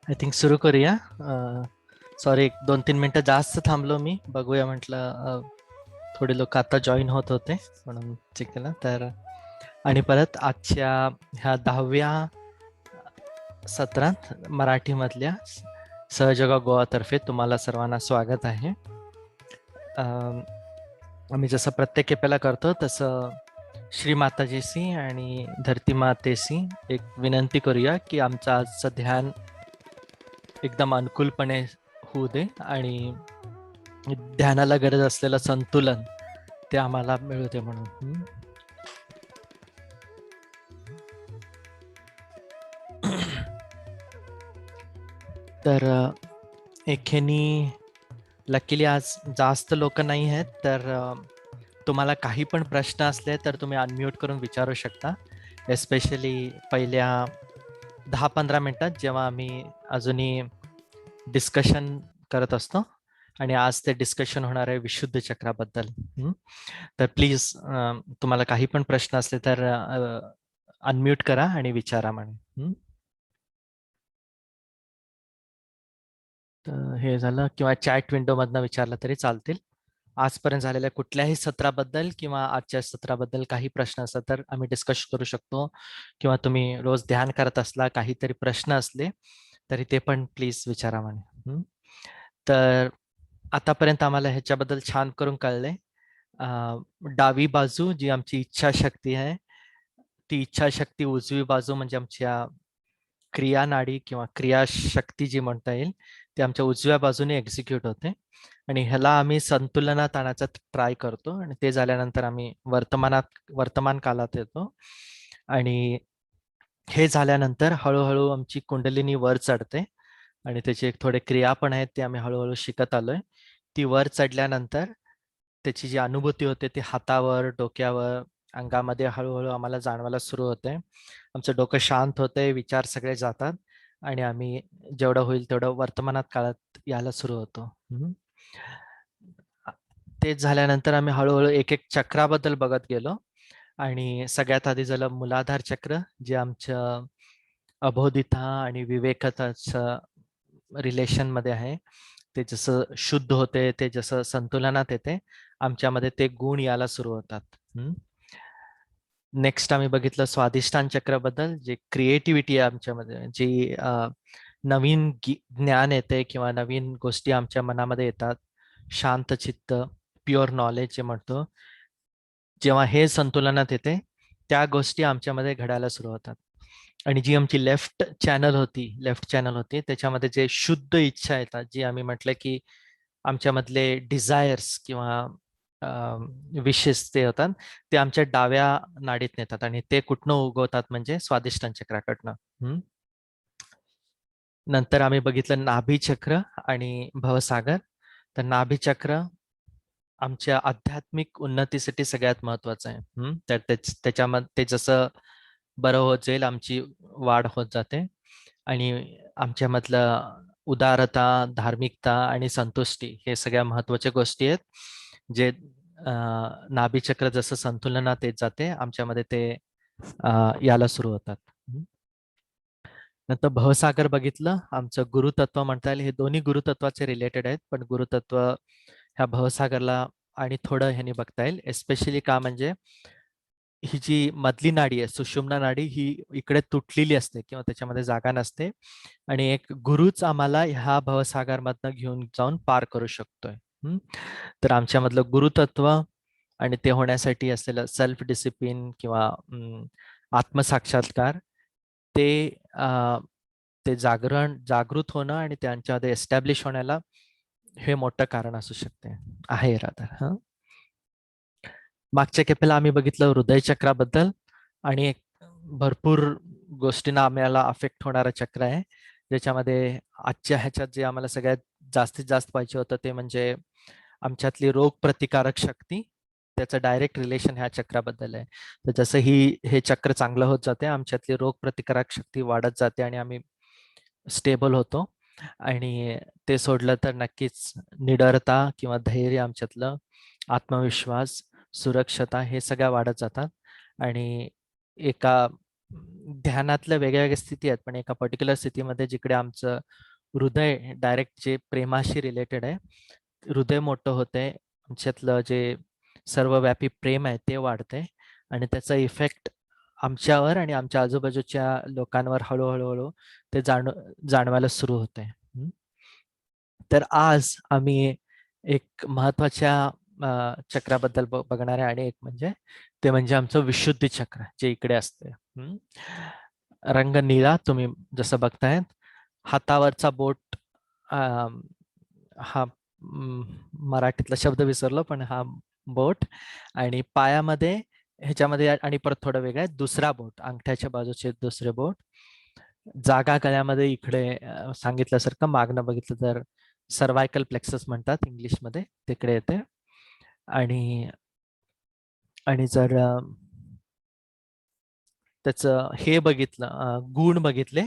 I think सुरू करूया. Sorry, 2-3 मिनिटं जास्त थांबलो मी. बघूया म्हटलं, थोडे लोक आता जॉईन होत होते म्हणून चेक केलं तर. आणि परत आजच्या ह्या 10व्या सत्रात मराठीमधल्या सहजोगा गोवातर्फे तुम्हाला सर्वांना स्वागत आहे. आम्ही जसं प्रत्येक एपेला करतो तसं श्री माताजीशी आणि धरती मातेशी एक विनंती करूया की आमचं आजचं ध्यान एकदम अनुकूलपणे होऊ दे आणि ध्यानाला गरज असलेलं संतुलन ते आम्हाला मिळू दे म्हणून. तर एकेनी लकीली आज जास्त लोक नाही आहेत, तर तुम्हाला काही पण प्रश्न असले तर तुम्ही अनम्यूट करून विचारू शकता. एस्पेशली पहिल्या 10-15 मिनिटात जेव्हा आम्ही अजूनही डिस्कशन करत असतो आणि आज ते डिस्कशन होणार आहे विशुद्ध चक्राबद्दल. तर प्लीज तुम्हाला काही पण प्रश्न असले तर अनम्यूट करा आणि विचारा म्हणे. तर हे झालं, किंवा चॅट विंडोमधनं विचारलं तरी चालतील. आजपर्यंत झालेल्या कुठल्याही सत्राबद्दल किंवा आजच्या सत्राबद्दल काही प्रश्न असतात तर आम्ही डिस्कस करू शकतो, किंवा तुम्ही रोज ध्यान करत असला काहीतरी प्रश्न असले तरी ते पण प्लीज विचारा म्हणे. तर आतापर्यंत आम्हाला ह्याच्याबद्दल छान करून कळलंय. डावी बाजू जी आमची इच्छाशक्ती आहे, ती इच्छाशक्ती उजवी बाजू म्हणजे आमच्या क्रिया नाडी किंवा क्रियाशक्ती जी म्हणता येईल ती आमच्या उजव्या बाजूने एक्झिक्यूट होते. आणि ह्याला आम्ही संतुलनात आणायचा ट्राय करतो आणि ते झाल्यानंतर आम्ही वर्तमान कालात येतो. आणि हे झाल्यानंतर हळूहळू आमची कुंडलिनी वर चढते आणि त्याची एक थोडे क्रिया पण आहेत ते आम्ही हळूहळू शिकत आलोय. ती वर चढल्यानंतर त्याची जी अनुभूती होते ती हातावर, डोक्यावर, अंगामध्ये हळूहळू आम्हाला जाणवायला सुरू होते. आमचं डोकं शांत होते, विचार सगळे जातात आणि आम्ही जेवढं होईल तेवढं वर्तमानात काळात यायला सुरू होतो. तेच झाल्यानंतर आम्ही हळूहळू एक एक चक्राबद्दल बघत गेलो. आणि सगळ्यात आधी झालं मूलाधार चक्र, जे आमच्या अबोधिता आणि विवेकताचं रिलेशन मध्ये आहे. ते जसं शुद्ध होते, ते जसं संतुलनात येते, आमच्यामध्ये ते गुण यायला सुरू होतात. नेक्स्ट आम्ही बघितलं स्वाधिष्ठान चक्राबद्दल, जे क्रिएटिव्हिटी आहे आमच्यामध्ये, जी नवीन ज्ञान येते किंवा नवीन गोष्टी आमच्या मनामध्ये येतात, शांत चित्त, प्युअर नॉलेज जे म्हणतो, जेव्हा हे संतुलनात येते त्या गोष्टी आमच्यामध्ये घडायला सुरू होतात. आणि जी आमची लेफ्ट चॅनल होती त्याच्यामध्ये जे शुद्ध इच्छा येतात, जी आम्ही म्हटलं की आमच्यामधले डिझायर्स किंवा विशेष ते होतात, ते आमच्या डाव्या नाडीत नेतात आणि ते कुठनं उगवतात म्हणजे स्वाधिष्ठान चक्राकडनं. नंतर आम्ही बघितलं नाभी चक्र आणि भवसागर. तर नाभी चक्र आमच्या आध्यात्मिक उन्नतीसाठी सगळ्यात महत्वाचं आहे. तर त्याच्यामध्ये ते जसं बरं होत जाईल आमची वाढ होत जाते आणि आमच्यामधलं उदारता, धार्मिकता आणि संतुष्टी हे सगळ्या महत्वाच्या गोष्टी आहेत, जे नाभीचक्र जसं संतुलनात येत जाते आमच्यामध्ये ते याला सुरू होतात. नंतर भवसागर बघितलं, आमचं गुरुतत्व म्हणता येईल. हे दोन्ही गुरुतत्वाचे रिलेटेड आहेत, पण गुरुतत्व ह्या भवसागरला आणि थोडं ह्यानी बघता येईल. एस्पेशली का म्हणजे ही जी मधली नाडी आहे सुषुम्ना नाडी, ही इकडे तुटलेली असते किंवा त्याच्यामध्ये जागा नसते आणि एक गुरुच आम्हाला ह्या भवसागरमधनं घेऊन जाऊन पार करू शकतोय. तर आमच्यामधलं गुरुतत्व आणि ते होण्यासाठी असलेलं सेल्फ डिसिप्लिन किंवा आत्मसाक्षात्कार, ते जागृत होणं आणि त्यांच्यामध्ये एस्टॅब्लिश होण्याला हे मोठं कारण असू शकते आहे रादर. मागच्या खेपेला आम्ही बघितलं हृदय चक्राबद्दल, आणि एक भरपूर गोष्टींना आम्हाला अफेक्ट होणारं चक्र आहे, ज्याच्यामध्ये आजच्या ह्याच्यात जे आम्हाला सगळ्यात जास्तीत जास्त पाहिजे होतं ते म्हणजे आमच्यातली रोग प्रतिकारक शक्ती. त्याचं डायरेक्ट रिलेशन ह्या चक्राबद्दल आहे. तर जसं हे चक्र चांगलं होत जाते, आमच्यातली रोग प्रतिकारक शक्ती वाढत जाते आणि आम्ही स्टेबल होतो. आणि ते सोडलं तर नक्कीच निडरता किंवा धैर्य, आमच्यातलं आत्मविश्वास, सुरक्षता हे सगळ्या वाढत जातात. आणि एका ध्यानातल्या वेगळ्या वेगळ्या स्थिती आहेत, पण एका पर्टिक्युलर स्थितीमध्ये जिकडे आमचं हृदय डायरेक्ट जे प्रेमाशी रिलेटेड आहे, हृदय मोठं होतंय, आमच्यातलं जे सर्वव्यापी प्रेम आहे ते वाढते आणि त्याचा इफेक्ट आमच्यावर आणि आमच्या आजूबाजूच्या लोकांवर हळूहळू ते जाणवायला सुरू होते. तर आज आम्ही एक महत्वाच्या चक्राबद्दल बघणार आहे आणि एक म्हणजे ते म्हणजे आमचं विशुद्धी चक्र जे इकडे असते. रंग निळा तुम्ही जसं बघतायत, हातावरचा बोट, हा मराठीतला शब्द विसरलो, पण हा बोट, आणि पायामध्ये ह्याच्यामध्ये आणि परत थोडं वेगळं आहे, दुसरा बोट, अंगठ्याच्या बाजूचे दुसरे बोट, जागा गळ्यामध्ये इकडे सांगितल्यासारखं मागणं बघितलं तर सर्वायकल प्लेक्सस म्हणतात इंग्लिशमध्ये, तिकडे येते. आणि आणि जर त्याचं हे बघितलं, गुण बघितले,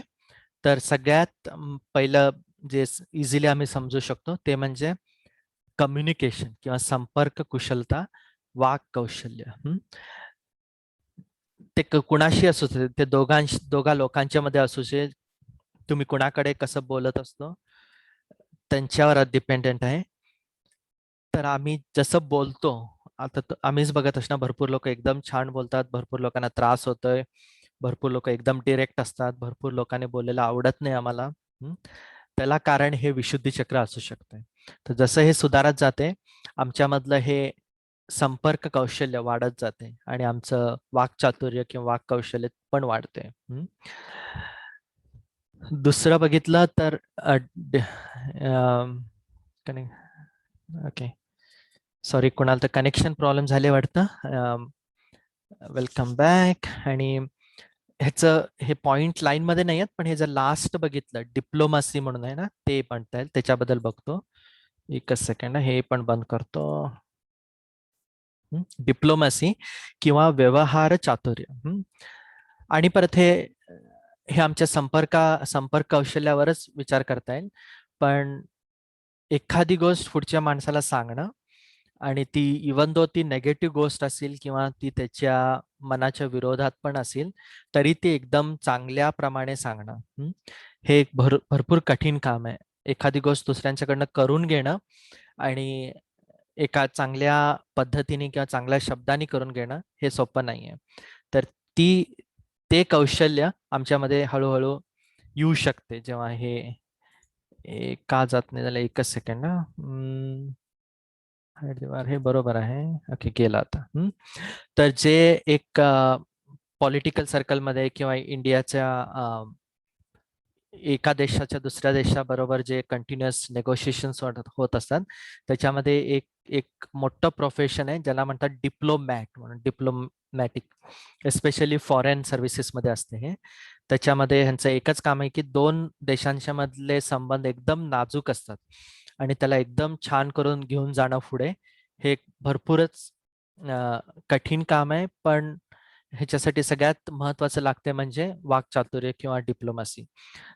तर सगळ्यात पहिलं जे इझिली आम्ही समजू शकतो ते म्हणजे कम्युनिकेशन किंवा संपर्क कुशलता, वाक कौशल्य. ते कुणाशी असू शकते, ते दोघा लोकांच्या मध्ये असू शकते, तुम्ही कुणाकडे कसं बोलत असतो त्यांच्यावर डिपेंडेंट आहे. तर आम्ही जसं बोलतो, आता आम्हीच बघत असणार, भरपूर लोक एकदम छान बोलतात, भरपूर लोकांना त्रास होतोय, भरपूर लोक एकदम डिरेक्ट असतात, भरपूर लोकांनी बोललेलं आवडत नाही आम्हाला. त्याला कारण हे विशुद्धी चक्र असू शकते. तर जसं हे सुधारत जाते, आमच्यामधलं हे संपर्क कौशल्य वाढत जाते आणि आमचं वाक्चातुर्य किंवा वाक कौशल्य पण वाढते. दुसरं बघितलं तर ओके, सॉरी कुणाला तर कनेक्शन प्रॉब्लेम झाले वाटतं. Welcome back. आणि ह्याचं हे पॉइंट लाईन मध्ये नाही आहेत, पण हे जर लास्ट बघितलं, डिप्लोमसी म्हणून आहे ना, ते म्हणता येईल, त्याच्याबद्दल बघतो. एकच सेकंड, हे पण बंद करतो. डिप्लोमसी किंवा व्यवहार चातुर्य. आणि परत हे हे आमच्या संपर्क कौशल्यावरच विचार करता येईल. पण एखादी गोष्ट पुढच्या माणसाला सांगणं, आणि ती इवन दो ती नेगेटिव्ह गोष्ट असेल किंवा ती त्याच्या मनाच्या विरोधात पण असेल, तरी ती एकदम चांगल्या प्रमाणे सांगणं, हे एक भरपूर कठीण काम आहे. एखादी गोष्ट दुसऱ्यांच्याकडनं करून घेणं आणि एका चांगल्या पद्धतीने किंवा चांगल्या शब्दांनी करून घेणं हे सोपं नाहीये. तर ते कौशल्य आमच्यामध्ये हळूहळू येऊ शकते जेव्हा हे का जात नाही झालं. एकच सेकंड ना, हे बरोबर आहे. ओके, गेला आता. तर जे एक पॉलिटिकल सर्कलमध्ये किंवा इंडियाच्या एका देशाच्या दुसऱ्या देशाबरोबर जे कंटिन्युअस नेगोशिएशन्स होत असतात, त्याच्यामध्ये एक एक मोठं प्रोफेशन आहे ज्याला म्हणतात डिप्लोमॅट म्हणून. डिप्लोमॅटिक एस्पेशली फॉरेन सर्व्हिसेसमध्ये असते हे. त्याच्यामध्ये ह्यांचं एकच काम आहे की दोन देशांच्या मधले संबंध एकदम नाजूक असतात आणि त्याला एकदम छान करून घेऊन जाणं पुढे, हे भरपूरच कठीण काम आहे. पण ह्याच्यासाठी सगळ्यात महत्वाचं लागते म्हणजे वाक्चातुर्य किंवा डिप्लोमसी.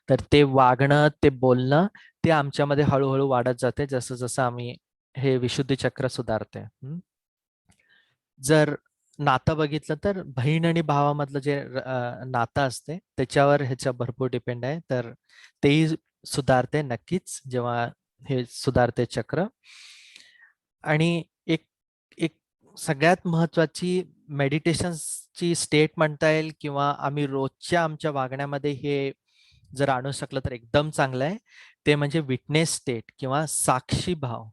तर ते वागणं, ते बोलणं, ते आमच्यामध्ये हळूहळू वाढत जाते जसं जसं आम्ही हे विशुद्धी चक्र सुधारते. जर नातं बघितलं तर बहीण आणि भावामधलं जे नातं असते त्याच्यावर ह्याच्या भरपूर डिपेंड आहे. तर तेही सुधारते नक्कीच जेव्हा हे सुधारते चक्र. आणि एक एक सगळ्यात महत्वाची मेडिटेशनची स्टेट म्हणता येईल किंवा आम्ही रोजच्या आमच्या वागण्यामध्ये हे जर आणू शकलं तर एकदम चांगलं आहे. ते म्हणजे विटनेस स्टेट किंवा साक्षी भाव.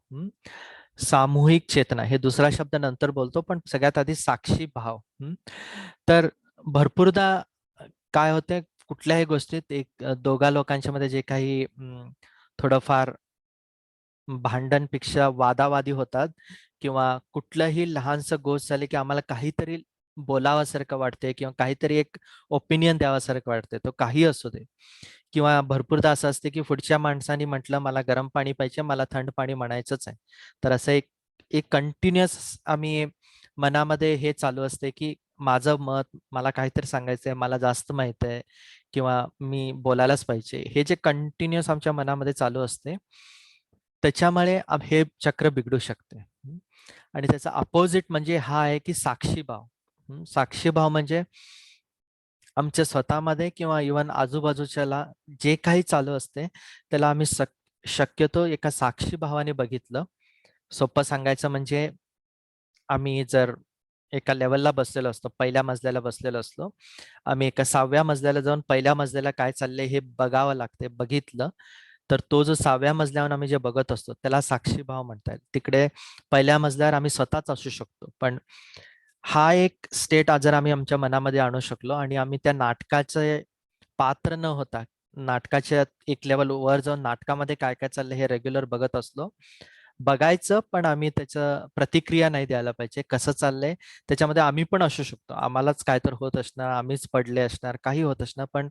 सामूहिक चेतना, हे दुसरा शब्द नंतर बोलतो, पण सगळ्यात आधी साक्षी भाव. तर भरपूरदा काय होते, कुठल्याही गोष्टीत एक दोघा लोकांच्या मध्ये जे काही थोडंफार भांडणपेक्षा वादावादी होतात किंवा कुठलंही लहानसं गोष्ट झाली की आम्हाला काहीतरी बोलावासारखं वाटते किंवा काहीतरी एक ओपिनियन द्यावासारखं वाटते, तो काही असू दे. किंवा भरपूरदा असं असते की पुढच्या माणसाने म्हटलं मला गरम पाणी पाहिजे, मला थंड पाणी म्हणायचंच आहे. तर असं एक एक कंटिन्युअस आम्ही मनामध्ये हे चालू असते की माझं मत, मला काहीतरी सांगायचंय, मला जास्त माहित आहे किंवा मी बोलायलाच पाहिजे, हे जे कंटिन्युअस आमच्या मनामध्ये चालू असते त्याच्यामुळे हे चक्र बिघडू शकते. आणि त्याचा अपोजिट म्हणजे हा आहे की साक्षीभाव. साक्षीभाव म्हणजे आमच्या स्वतःमध्ये किंवा इव्हन आजूबाजूच्याला जे काही चालू असते त्याला आम्ही शक्यतो एका साक्षी भावाने बघितलं. सोपं सांगायचं म्हणजे आम्ही जर एका लेवलला बसलेलो असतो, पहिल्या मजल्याला बसलेलो असलो, आम्ही एका 6व्या मजल्याला जाऊन पहिल्या मजल्याला काय चाललंय हे बघावं लागते. बघितलं तर तो जो 6व्या मजल्यावर आम्ही जे बघत असतो त्याला साक्षी भाव म्हणतात. तिकडे पहिल्या मजल्यावर आम्ही स्वतःच असू शकतो, पण हा एक स्टेट जर आम्ही आमच्या मनामध्ये आणू शकलो आणि आम्ही त्या नाटकाचे पात्र न होता नाटकाच्या एक लेवल वर जाऊन नाटकामध्ये काय काय चाललंय हे रेग्युलर बघत असलो, बघायचं पण आम्ही त्याचं प्रतिक्रिया नाही द्यायला पाहिजे. कसं चाललंय त्याच्यामध्ये आम्ही पण असू शकतो, आम्हालाच काय तर होत असणार, आम्हीच पडले असणार, काही होत असणार, पण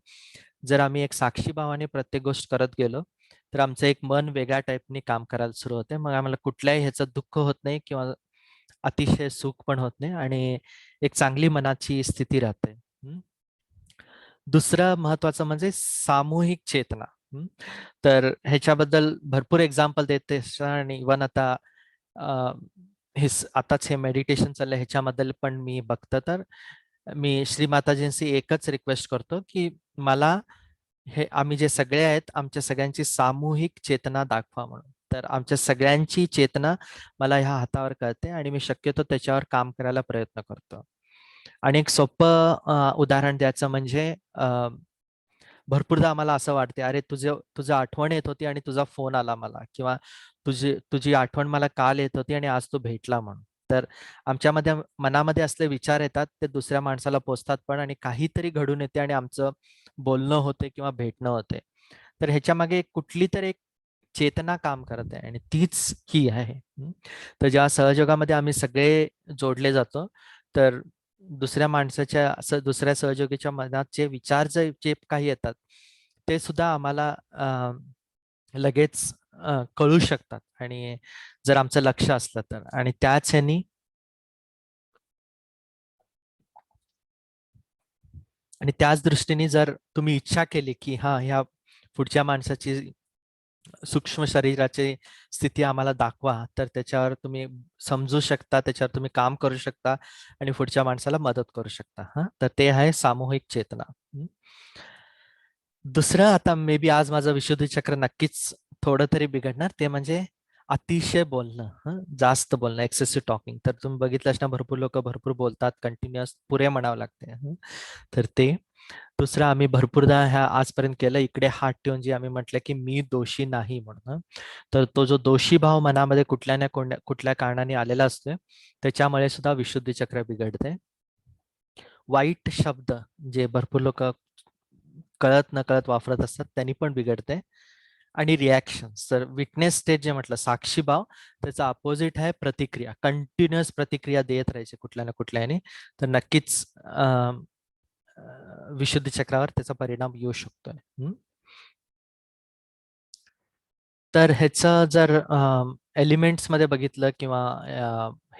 जर आम्ही एक साक्षी भावाने प्रत्येक गोष्ट करत गेलो तर आमचं एक मन वेगळ्या टाईपने काम करायला सुरू होते. मग आम्हाला कुठल्याही ह्याचं दुःख होत नाही किंवा अतिशय सुख पण होत नाही आणि एक चांगली मनाची स्थिती राहते. दुसरं महत्वाचं म्हणजे सामूहिक चेतना. तर ह्याच्याबद्दल भरपूर एक्झाम्पल देते आणि इव्हन आता आताच हे मेडिटेशन चाललंय ह्याच्याबद्दल पण मी बघतो. तर मी श्री माताजींशी एकच रिक्वेस्ट करतो की मला हे आम्ही जे सगळे आहेत आमच्या सगळ्यांची सामूहिक चेतना दाखवा म्हणून. तर आमच्या सगळ्यांची चेतना मला ह्या हातावर कळते आणि मी शक्यतो त्याच्यावर काम करायला प्रयत्न करतो. आणि एक सोपं उदाहरण द्यायचं म्हणजे भरपूरदा आम्हाला असं वाटते, अरे तुझं आठवण येत होती आणि तुझा फोन आला मला, किंवा तुझी आठवण मला काल येत होती आणि आज तू भेटला म्हणून. तर आमच्यामध्ये मनामध्ये असले विचार येतात, ते दुसऱ्या माणसाला पोचतात पण आणि काहीतरी घडून येते आणि आमचं बोलणं होते किंवा भेटणं होते. तर ह्याच्या मागे कुठली तरी एक चेतना काम करत आहे आणि तीच ही आहे. तर ज्या सहयोगामध्ये आम्ही सगळे जोडले जातो, तर दुसऱ्या माणसाच्या दुसऱ्या सहयोगीच्या मनात जे विचार जे काही येतात ते सुद्धा आम्हाला लगेच कळू शकतात आणि जर आमचं लक्ष असलं तर. आणि त्याच ह्यानी आणि त्याच दृष्टीने जर तुम्ही इच्छा केली की हा ह्या पुढच्या माणसाची सूक्ष्म शरीराची स्थिती आम्हाला दाखवा, तर त्याच्यावर तुम्ही समजू शकता, त्याच्यावर तुम्ही काम करू शकता आणि पुढच्या माणसाला मदत करू शकता. तर ते आहे सामूहिक चेतना. दुसरं, आता मे बी आज माझं विशुद्धी चक्र नक्कीच थोडं तरी बिघडणार, ते म्हणजे अतिशय बोलणं, जास्त बोलणं, एक्सेसिव्ह टॉकिंग. तर तुम्ही बघितलं असणार भरपूर लोक भरपूर बोलतात, कंटिन्युअस पुरे म्हणावं लागते. तर ते दुसरं आम्ही भरपूरदा ह्या आजपर्यंत केलं, इकडे हात ठेवून जे आम्ही म्हटलं की मी दोषी नाही म्हणून. तर तो जो दोषी भाव मनामध्ये कुठल्या ना कुठल्या कारणाने आलेला असतोय, त्याच्यामुळे सुद्धा विशुद्धी चक्र बिघडते. वाईट शब्द जे भरपूर लोक कळत नकळत वापरत असतात त्यांनी पण बिघडते. आणि रिॲक्शन, तर विटनेस स्टेट जे म्हटलं साक्षी भाव, त्याचा अपोजिट आहे प्रतिक्रिया. कंटिन्युअस प्रतिक्रिया देत राहायचे कुठल्या ना कुठल्याने, तर नक्कीच विशुद्धी चक्रावर त्याचा परिणाम येऊ शकतोय. तर ह्याचं जर एलिमेंट्स मध्ये बघितलं किंवा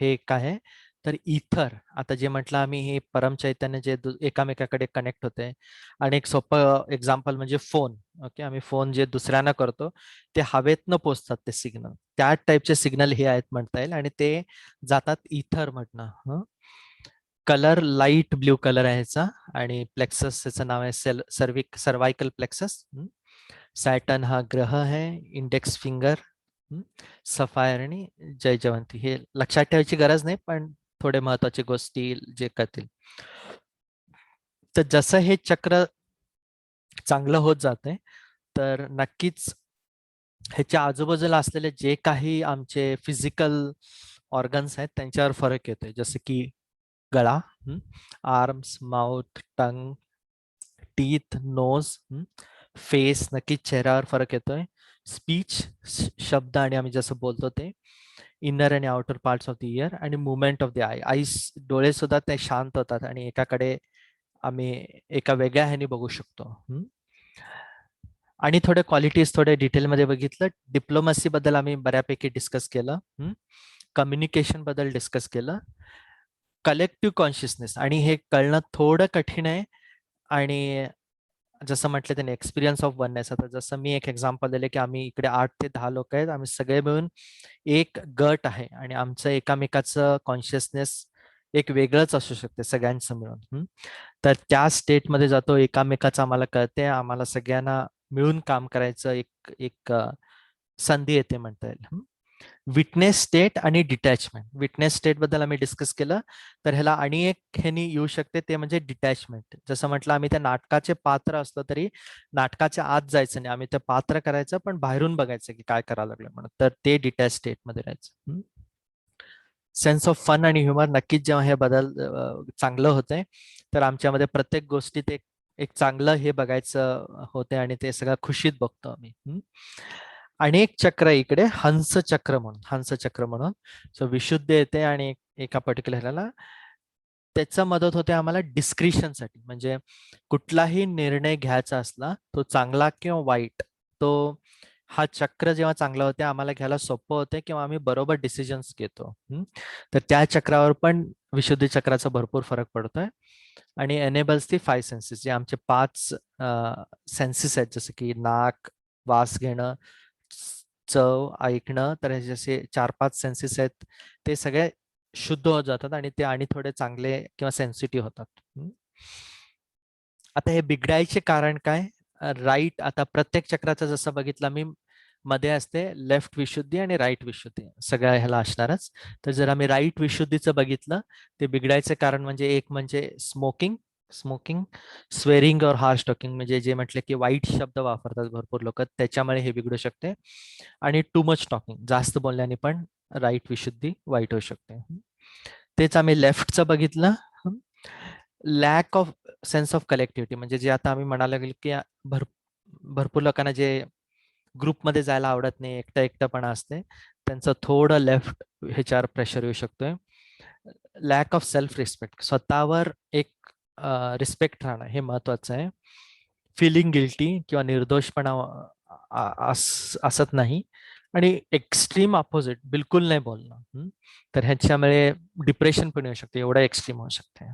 हे काय आहे, तर इथर, आता जे म्हटलं आम्ही हे परम चैतन्य जे एकामेकाकडे कनेक्ट होते. आणि एक सोपं एक्झाम्पल म्हणजे फोन. ओके, आम्ही फोन जे दुसऱ्यांना करतो ते हवेतनं पोचतात, ते सिग्नल त्या टाईपचे सिग्नल हे आहेत म्हणता येईल आणि ते जातात इथर म्हटणं. कलर लाईट ब्ल्यू कलर आहे ह्याचा आणि प्लेक्सस त्याचं नाव आहे सर्वायकल प्लेक्सस. सॅटर्न हा ग्रह आहे, इंडेक्स फिंगर, सफायर आणि जयजवंती. हे लक्षात ठेवायची गरज नाही, पण थोडे महत्वाचे गोष्टी जे करतील. तर जसं हे चक्र चांगलं होत जाते, तर नक्कीच ह्याच्या आजूबाजूला असलेले जे काही आमचे फिजिकल ऑर्गन्स आहेत त्यांच्यावर फरक येतोय. जसं की गळा, आर्म्स, माउथ, टंग, टीथ, नोज, फेस, नक्कीच चेहऱ्यावर फरक येतोय. स्पीच, शब्द आणि आम्ही जसं बोलतो ते, इनर आणि outer parts of the year आणि मुवमेंट ऑफ द आईस, डोळे सुद्धा ते शांत होतात आणि एकाकडे आम्ही एका वेगळ्या ह्याने बघू शकतो. आणि थोडे क्वालिटीज थोडे डिटेलमध्ये बघितलं. डिप्लोमसी बद्दल आम्ही बऱ्यापैकी डिस्कस केलं. कम्युनिकेशन बद्दल डिस्कस केलं. कलेक्टिव्ह कॉन्शियसनेस, आणि हे कळणं थोडं कठीण आहे. आणि जसं म्हटलं त्याने एक्सपिरियन्स ऑफ वननेस. आता जसं मी एक एक्झाम्पल दिले की आम्ही इकडे 8 ते 10 लोक आहेत, आम्ही सगळे मिळून एक गट आहे आणि आमचं एकामेकाचं कॉन्शियसनेस एक वेगळंच असू शकते सगळ्यांचं मिळून. तर त्या स्टेटमध्ये जातो, एकामेकाचं आम्हाला कळते, आम्हाला सगळ्यांना मिळून काम करायचं एक एक संधी येते म्हणता येईल. विटनेस स्टेट आणि डिटॅचमेंट. विटनेस स्टेट बद्दल आम्ही डिस्कस केलं, तर ह्याला आणि एक ह्यानी येऊ शकते, ते म्हणजे डिटॅचमेंट. जसं म्हटलं, आम्ही त्या नाटकाचे पात्र असलो तरी नाटकाच्या आत जायचं नाही, आम्ही ते पात्र करायचं पण बाहेरून बघायचं की काय करायला लागलं म्हणून, तर ते डिटॅच स्टेटमध्ये राहायचं. सेन्स ऑफ फन आणि ह्युमर, नक्कीच जेव्हा हे बदल चांगलं होतंय, तर आमच्यामध्ये प्रत्येक गोष्टीत एक एक चांगलं हे बघायचं होते आणि ते सगळं खुशीत बघतो आम्ही. आणि एक चक्र इकडे हंस चक्र म्हणून. सो विशुद्ध येते आणि एका पर्टिक्युलर ह्याला त्याचा मदत होते आम्हाला डिस्क्रिशनसाठी. म्हणजे कुठलाही निर्णय घ्यायचा असला, तो चांगला किंवा वाईट, तो हा चक्र जेव्हा चांगला होते आम्हाला घ्यायला सोपं होते किंवा आम्ही बरोबर डिसिजन्स घेतो. तर त्या चक्रावर पण विशुद्धी चक्राचा भरपूर फरक पडतोय. आणि एनेबल्स दी 5 सेन्सेस, जे आमचे 5 सेन्सेस आहेत, जसं की नाक, वास घेणं, चव, ऐकणं, तर हे जसे 4-5 सेन्सेस आहेत, ते सगळे शुद्ध होत जातात आणि ते आणि थोडे चांगले किंवा सेन्सिटिव्ह होतात. आता हे बिघडायचे कारण काय? राईट, आता प्रत्येक चक्राचं जसं बघितलं मी, मध्ये असते लेफ्ट विशुद्धी आणि राईट विशुद्धी, सगळ्या ह्याला असणारच. तर जर आम्ही राईट विशुद्धीचं बघितलं, ते बिघडायचे कारण म्हणजे एक म्हणजे स्मोकिंग, स्वेरिंग और हार्श टॉकिंग, म्हणजे जे म्हटले की वाईट शब्द वापरतात भरपूर लोक, त्याच्यामुळे हे बिघडू शकते. आणि टू मच टॉकिंग, जास्त बोलल्याने पण राईट विशुद्धी वाईट होऊ शकते. तेच आम्ही लेफ्टचं बघितलं. लॅक ऑफ सेन्स ऑफ कलेक्टिव्हिटी, म्हणजे जे आता आम्ही म्हणायला गेलो की भरपूर लोकांना जे ग्रुपमध्ये जायला आवडत नाही, एकटं असते, त्यांचं थोडं लेफ्ट ह्याच्यावर प्रेशर येऊ शकतोय. लॅक ऑफ सेल्फ रिस्पेक्ट, स्वतःवर एक रिस्पेक्ट राहणं हे महत्वाचं आहे. फिलिंग गिल्टी किंवा निर्दोषपणा असत नाही. आणि एक्स्ट्रीम अपोजिट, बिलकुल नाही बोलणं, तर ह्याच्यामुळे डिप्रेशन पण येऊ शकते, एवढं एक्स्ट्रीम होऊ शकते.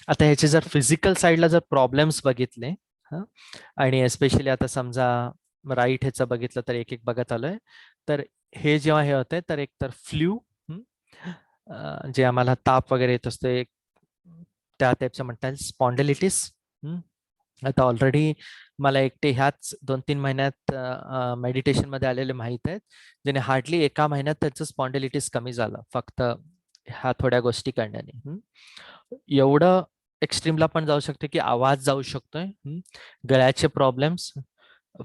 आता ह्याचे जर फिजिकल साईडला जर प्रॉब्लेम्स बघितले, आणि एस्पेशली आता समजा राईट ह्याचं बघितलं, तर एक एक बघत आलोय, तर हे जेव्हा हे होतंय, तर एक तर फ्ल्यू, जे आम्हाला ताप वगैरे येत असते, त्या टाईपचं म्हणता येईल. स्पॉन्डिलिटिस, आता ऑलरेडी मला एकटे ह्याच 2-3 महिन्यात मेडिटेशन मध्ये आलेले माहित आहेत, ज्याने हार्डली एका महिन्यात त्याचं स्पॉन्डिलिटिस कमी झालं, फक्त ह्या थोड्या गोष्टी करण्याने. एवढं एक्स्ट्रीमला पण जाऊ शकते की आवाज जाऊ शकतोय, गळ्याचे प्रॉब्लेम्स,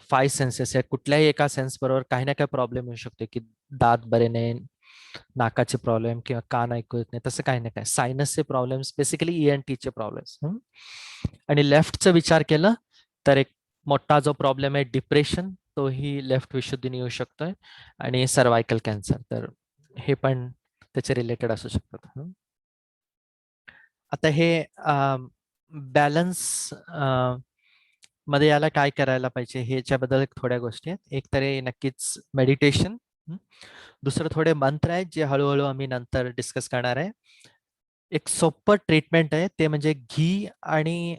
5 सेन्सेस आहेत, कुठल्याही एका सेन्स बरोबर काही ना काही प्रॉब्लेम येऊ शकतो, की दात बरे नाही, नाकाचे प्रॉब्लेम किंवा कान ऐकू येत नाही, तसं काही ना काही सायनसचे प्रॉब्लेम्स, बेसिकली ENTचे प्रॉब्लेम्स. आणि लेफ्टचा विचार केला तर एक मोठा जो प्रॉब्लेम आहे डिप्रेशन, तोही लेफ्ट विशुद्धीने येऊ शकतोय. आणि सर्वायकल कॅन्सर, तर हे पण त्याचे रिलेटेड असू शकतात. आता हे बॅलन्स मध्ये याला काय करायला पाहिजे ह्याच्याबद्दल थोड्या गोष्टी आहेत. एक तर हे नक्कीच मेडिटेशन, दुसरं थोडे मंत्र आहेत जे हळूहळू आम्ही नंतर डिस्कस करणार आहे. एक सोपं ट्रीटमेंट आहे, ते म्हणजे घी आणि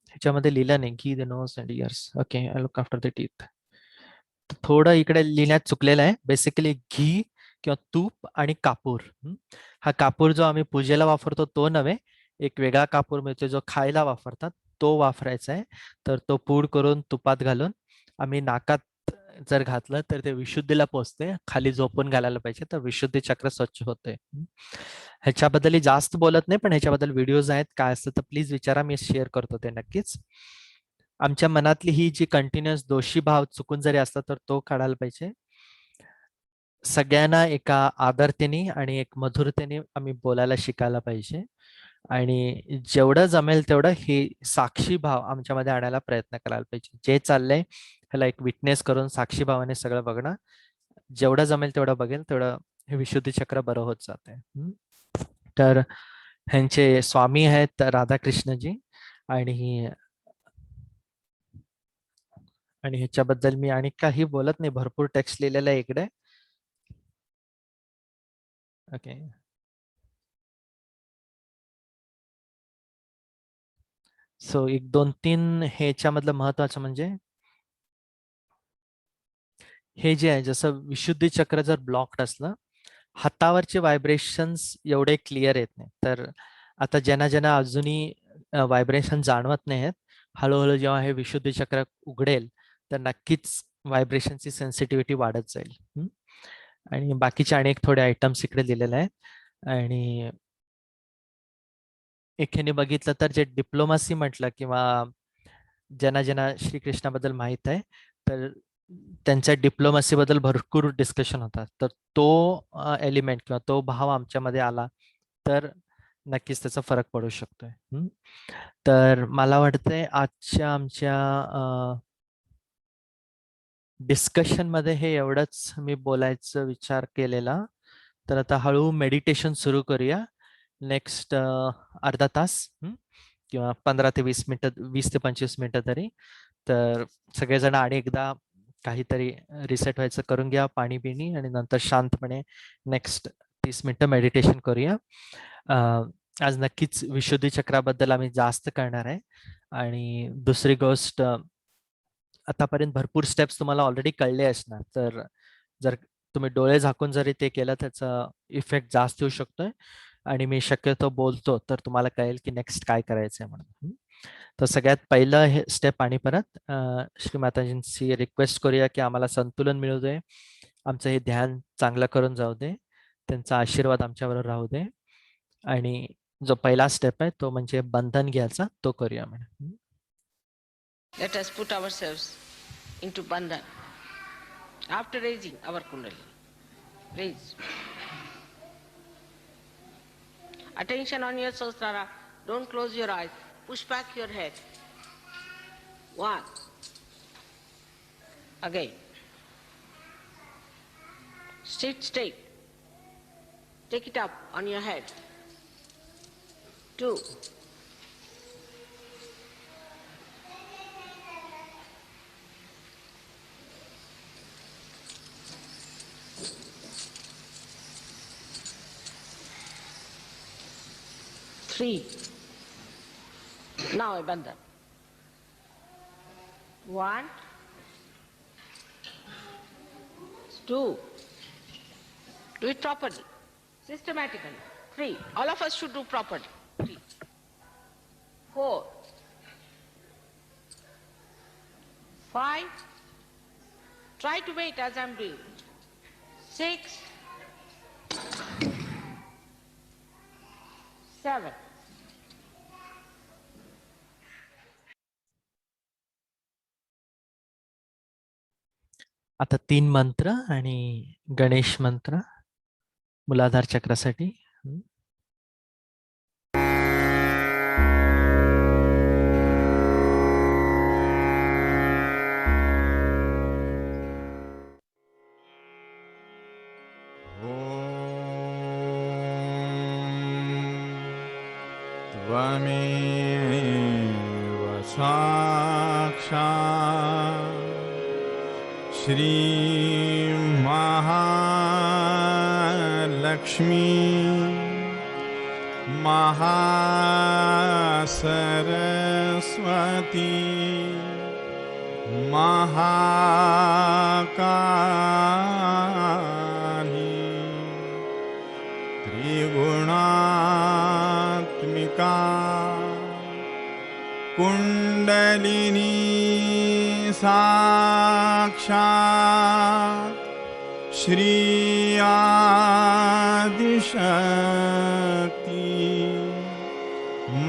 ह्याच्यामध्ये लिहिलं नाही, घी the nose and ears, okay, I look after the teeth. थोडं इकडे लिहिण्यात चुकलेलं आहे. बेसिकली घी किंवा तूप आणि कापूर. हा कापूर जो आम्ही पूजेला वापरतो तो नव्हे, एक वेगळा कापूर मिळतो जो खायला वापरतात, तो वापरायचा आहे. तर तो पूड करून तुपात घालून आम्ही नाकात जर घातलं तर ते विशुद्धीला पोचते. खाली झोपून घालायला पाहिजे, तर विशुद्धी चक्र स्वच्छ होते. ह्याच्याबद्दल जास्त बोलत नाही, पण ह्याच्याबद्दल व्हिडिओज आहेत, काय असतं तर प्लीज विचारा, मी शेअर करतो ते नक्कीच. आमच्या मनातली ही जी कंटिन्युअस दोषी भाव चुकून जरी असला तर तो काढायला पाहिजे. सगळ्यांना एका आदरतेने आणि एक मधुरतेने आम्ही बोलायला शिकायला पाहिजे. आणि जेवढं जमेल तेवढं हे साक्षी भाव आमच्यामध्ये आणायला प्रयत्न करायला पाहिजे. जे चाललंय ह्याला एक विटनेस करून साक्षी भावाने सगळं बघणं, जेवढं जमेल तेवढं बघेल तेवढं हे विशुद्धी चक्र बरं होत जाते. तर ह्यांचे स्वामी आहेत राधाकृष्णजी, आणि ह्याच्याबद्दल मी आणि काही बोलत नाही, भरपूर टेक्स्ट लिहिलेलं आहे इकडे. ओके, सो एक 2-3 ह्याच्यामधलं महत्वाचं म्हणजे हे जे आहे जसं विशुद्धी चक्र जर ब्लॉक्ड असलं, हातावरचे व्हायब्रेशन्स एवढे क्लिअर येत नाही. तर आता ज्यांना ज्यांना अजूनही व्हायब्रेशन जाणवत नाही आहेत, हळूहळू जेव्हा हे विशुद्धी चक्र उघडेल तर नक्कीच व्हायब्रेशनची सेन्सिटिव्हिटी वाढत जाईल. आणि बाकीचे अनेक थोडे आयटम्स इकडे दिलेले आहेत. आणि एकीने बघितलं तर जे डिप्लोमसी म्हटलं किंवा ज्यांना ज्यांना श्रीकृष्णाबद्दल माहीत आहे तर त्यांच्या डिप्लोमसीबद्दल भरपूर डिस्कशन होतात. तर तो एलिमेंट किंवा तो भाव आमच्यामध्ये आला तर नक्कीच त्याचा फरक पडू शकतोय. तर मला वाटतंय आजच्या आमच्या डिस्कशनमध्ये हे एवढंच मी बोलायचं विचार केलेला. तर आता हळूहळू मेडिटेशन सुरू करूया. नेक्स्ट अर्धा तास किंवा 15 ते 20 मिनिटं, 20 ते 25 मिनिटं तरी. तर सगळेजण आणि एकदा काहीतरी रिसेट व्हायचं करून घ्या, पाणी पिणी, आणि नंतर शांतपणे नेक्स्ट 30 मिनिटं मेडिटेशन करूया. आज नक्कीच विशुद्धी चक्राबद्दल आम्ही जास्त करणार आहे. आणि दुसरी गोष्ट, आतापर्यंत भरपूर स्टेप्स तुम्हाला ऑलरेडी कळले असणार. तर जर तुम्ही डोळे झाकून जरी ते केलं त्याचा इफेक्ट जास्त येऊ शकतोय. आणि मी शक्यतो बोलतो तर तुम्हाला कळेल की नेक्स्ट काय करायचंय म्हणून. तर सगळ्यात पहिलं हे स्टेप आणि परत श्रीमाताजींची रिक्वेस्ट करूया की आम्हाला संतुलन मिळू दे, आमचं हे ध्यान चांगलं करून जाऊ दे, त्यांचा आशीर्वाद आमच्याबरोबर राहू दे. आणि जो पहिला स्टेप आहे तो म्हणजे बंधन घ्यायचा, तो करूया म्हणून. Let us put ourselves into bandhan after raising our kundalini. Raise. Attention on your Sahasrara. Don't close your eyes. Push back your head. 1. Again. Sit straight. Take it up on your head. 2. 3. Now I bandhan. 1, 2. Do it properly, systematically. 3. All of us should do properly. 3. 4. 5. Try to wait as I'm doing. 6. 7. आता 3 मंत्र आणि गणेश मंत्र मूलाधार चक्रासाठी. त्वमेव साक्षात् श्री महालक्ष्मी महासरस्वती महाकाली त्रिगुणात्मिका कुंडलिनी साक्षात् श्री आदिशक्ति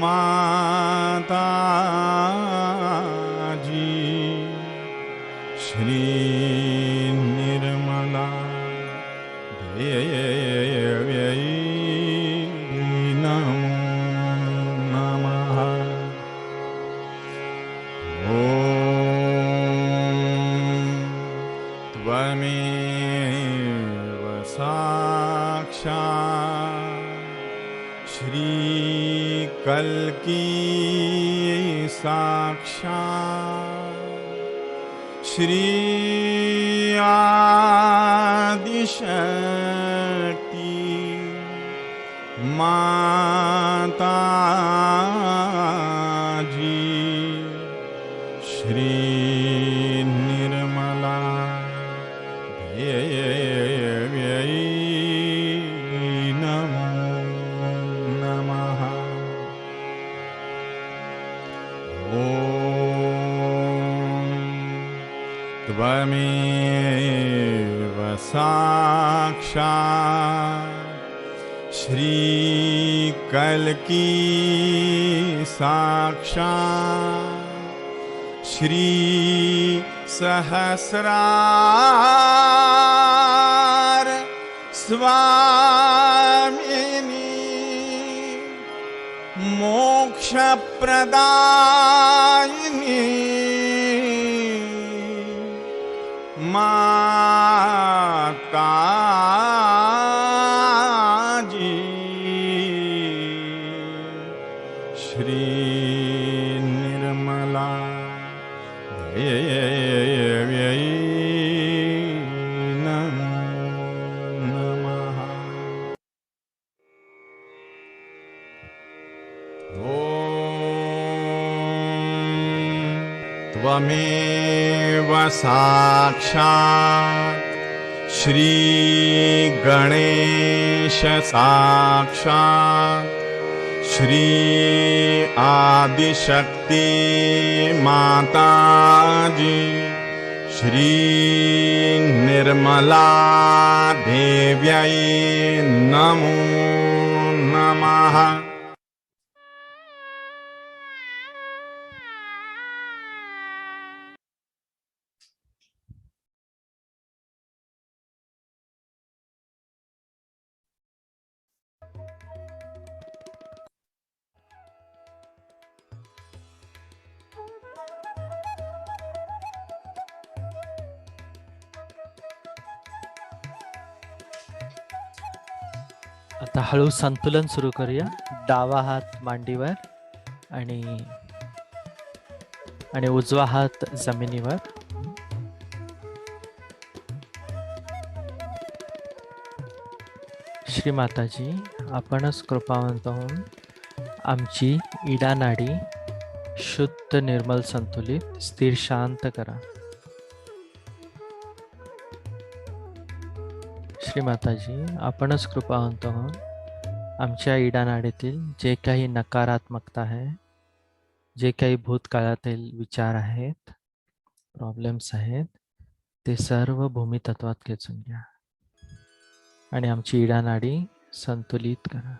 माताजी श्री निर्मला देव्यै नमो नमः। ॐ त्वमेव साक्षात् श्रीकल्की साक्षात् श्री आदिशक्ति माताजी श्री निर्मला त्वमेव साक्षात् श्रीकल्की साक्षात् श्री सहस्रार स्वामिनी मोक्षप्रदायिनी माताजी श्री निर्मला देव्यै नमो नमः। त्वमेव साक्षात् श्री गणेश साक्षात् श्री आदिशक्ति माताजी श्री निर्मला देव्यै नमो नमः। आता हळू संतुलन सुरू करूया. डावा हात मांडीवर आणि उजवा हात जमिनीवर. श्री माताजी, आपणच कृपावंत होऊन आमची इडा नाडी शुद्ध, निर्मल, संतुलित, स्थिर, शांत करा. श्री माताजी, आपणच कृपावंत होऊन आमच्या इडा नाडीतील जे काही नकारात्मकता आहे, जे काही भूतकाळातील विचार आहेत, प्रॉब्लेम्स आहेत, ते सर्व भूमी तत्वात खेचून घ्या आणि आमची इडा नाडी संतुलित करा.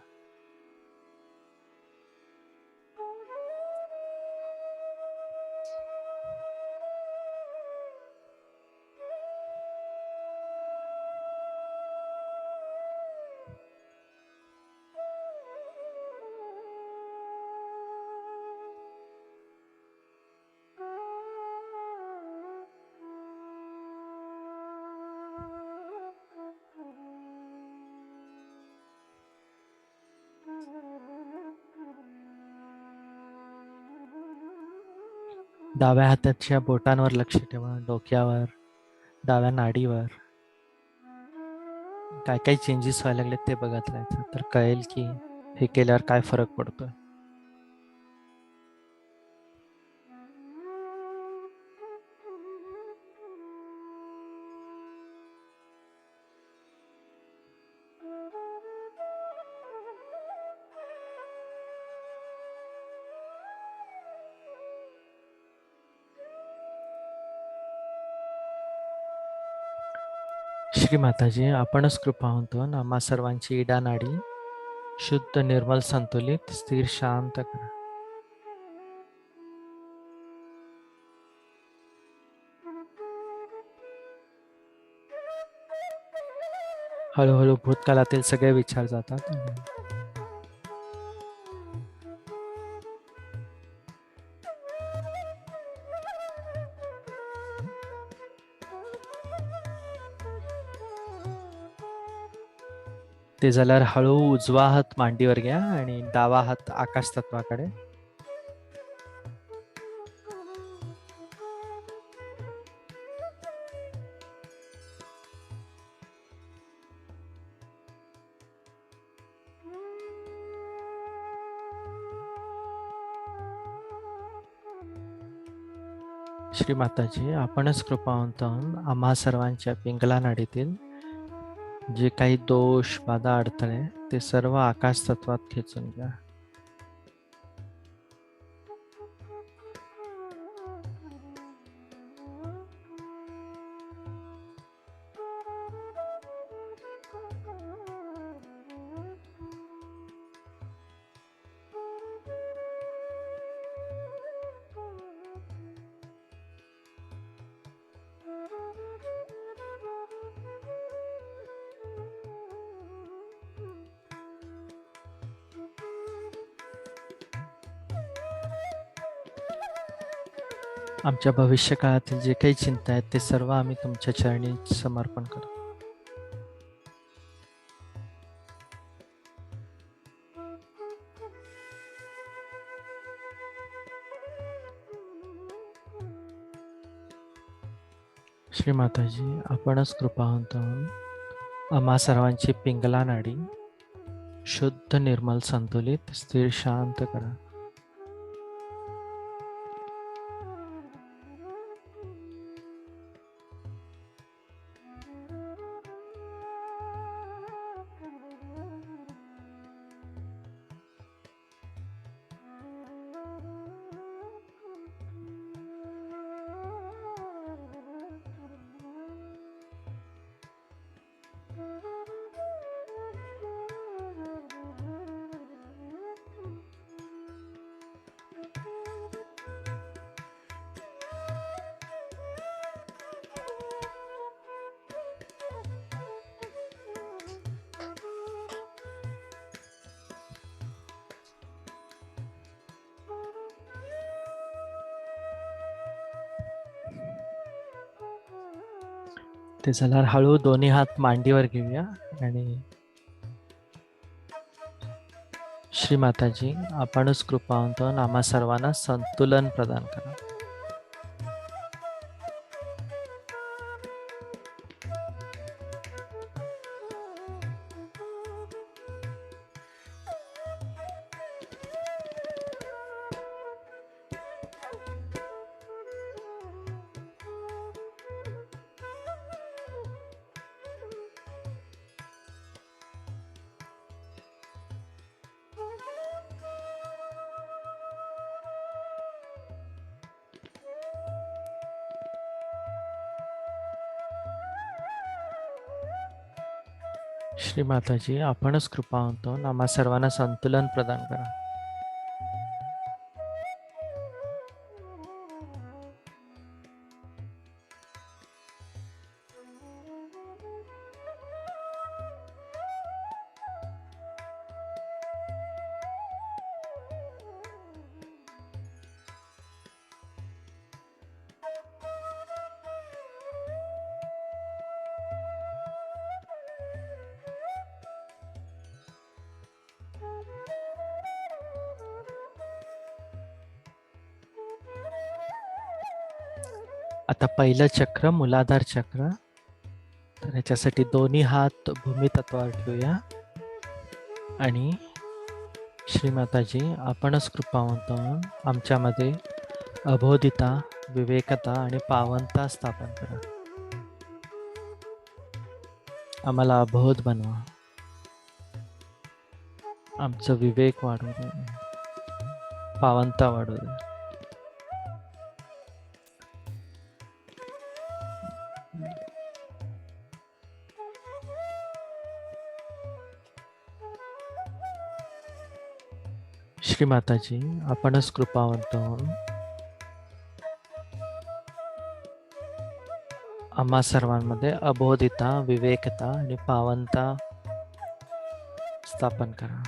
डाव्या हाताच्या बोटांवर लक्ष ठेवा, डोक्यावर, डाव्या नाडीवर. काय काय चेंजेस व्हायला लागले ते बघत राहायचं, तर कळेल की हे केल्यावर काय फरक पडतोय. श्री माताजी, आपणच कृपावंत होऊन आम्हा सर्वांची इडा नाडी शुद्ध, निर्मल, संतुलित, स्थिर, शांत करा. हळूहळू भूतकाळातील सगळे विचार जातात. ते झाल्यावर हळू उजवा हात मांडीवर घ्या आणि डावा हात आकाश तत्वाकडे. श्री माताजी, आपणच कृपावंत होऊन आम्हा सर्वांच्या पिंगला नाडीतील जे काही दोष, बाधा, अडथळे, ते सर्व आकाश तत्वात खेचून घ्या. आमच्या भविष्य काळातील जे काही चिंता आहेत ते सर्व आम्ही तुमच्या चरणी समर्पण करतो. श्री माताजी, आपणच कृपावंत होऊन आम्हा सर्वांची पिंगला नाडी शुद्ध, निर्मल, संतुलित, स्थिर, शांत करा. ते झाल्यावर हळू दोन्ही हात मांडीवर घेऊया आणि श्री माताजी, आपणच कृपावंत होऊन आम्हा सर्वांना संतुलन प्रदान करा. श्री माताजी, आपणच कृपावंत होऊन आम्हा सर्वांना संतुलन प्रदान करा. आता पहिलं चक्र मूलाधार चक्र. तर ह्याच्यासाठी दोन्ही हात भूमी तत्वावर ठेवूया आणि श्री माताजी, आपणच कृपावंत होऊन आमच्यामध्ये अबोधिता, विवेकता आणि पावनता स्थापन करा. आम्हाला अबोध बनवा. आमचं विवेक वाढवू दे, पावनता वाढवू दे. श्री माताजी, आपणच कृपावंत होऊन आम्हा सर्वांमध्ये अबोधिता, विवेकता आणि पावनता स्थापन करा.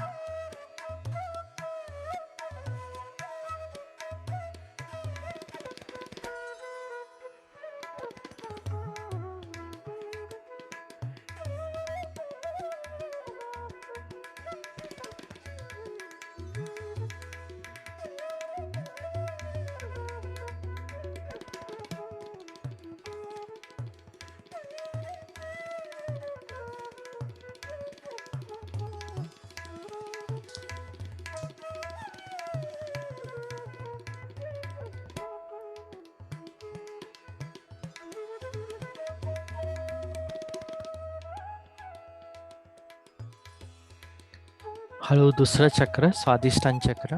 हळू दुसरं चक्र, स्वादिष्टान चक्र.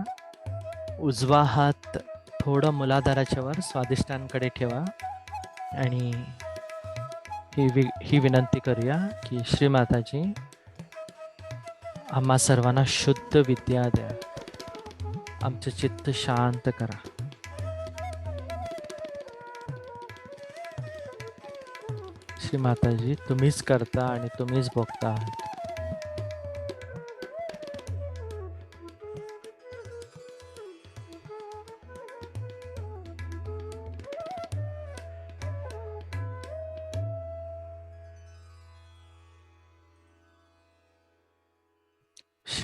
उजवा हात थोडं मूलाधाराच्या वर स्वादिष्टांकडे ठेवा आणि ही विनंती करूया की श्री माताजी, आम्हा सर्वांना शुद्ध विद्या द्या. आमचं चित्त शांत करा. श्री माताजी, तुम्हीच करता आणि तुम्हीच भोगता आहात.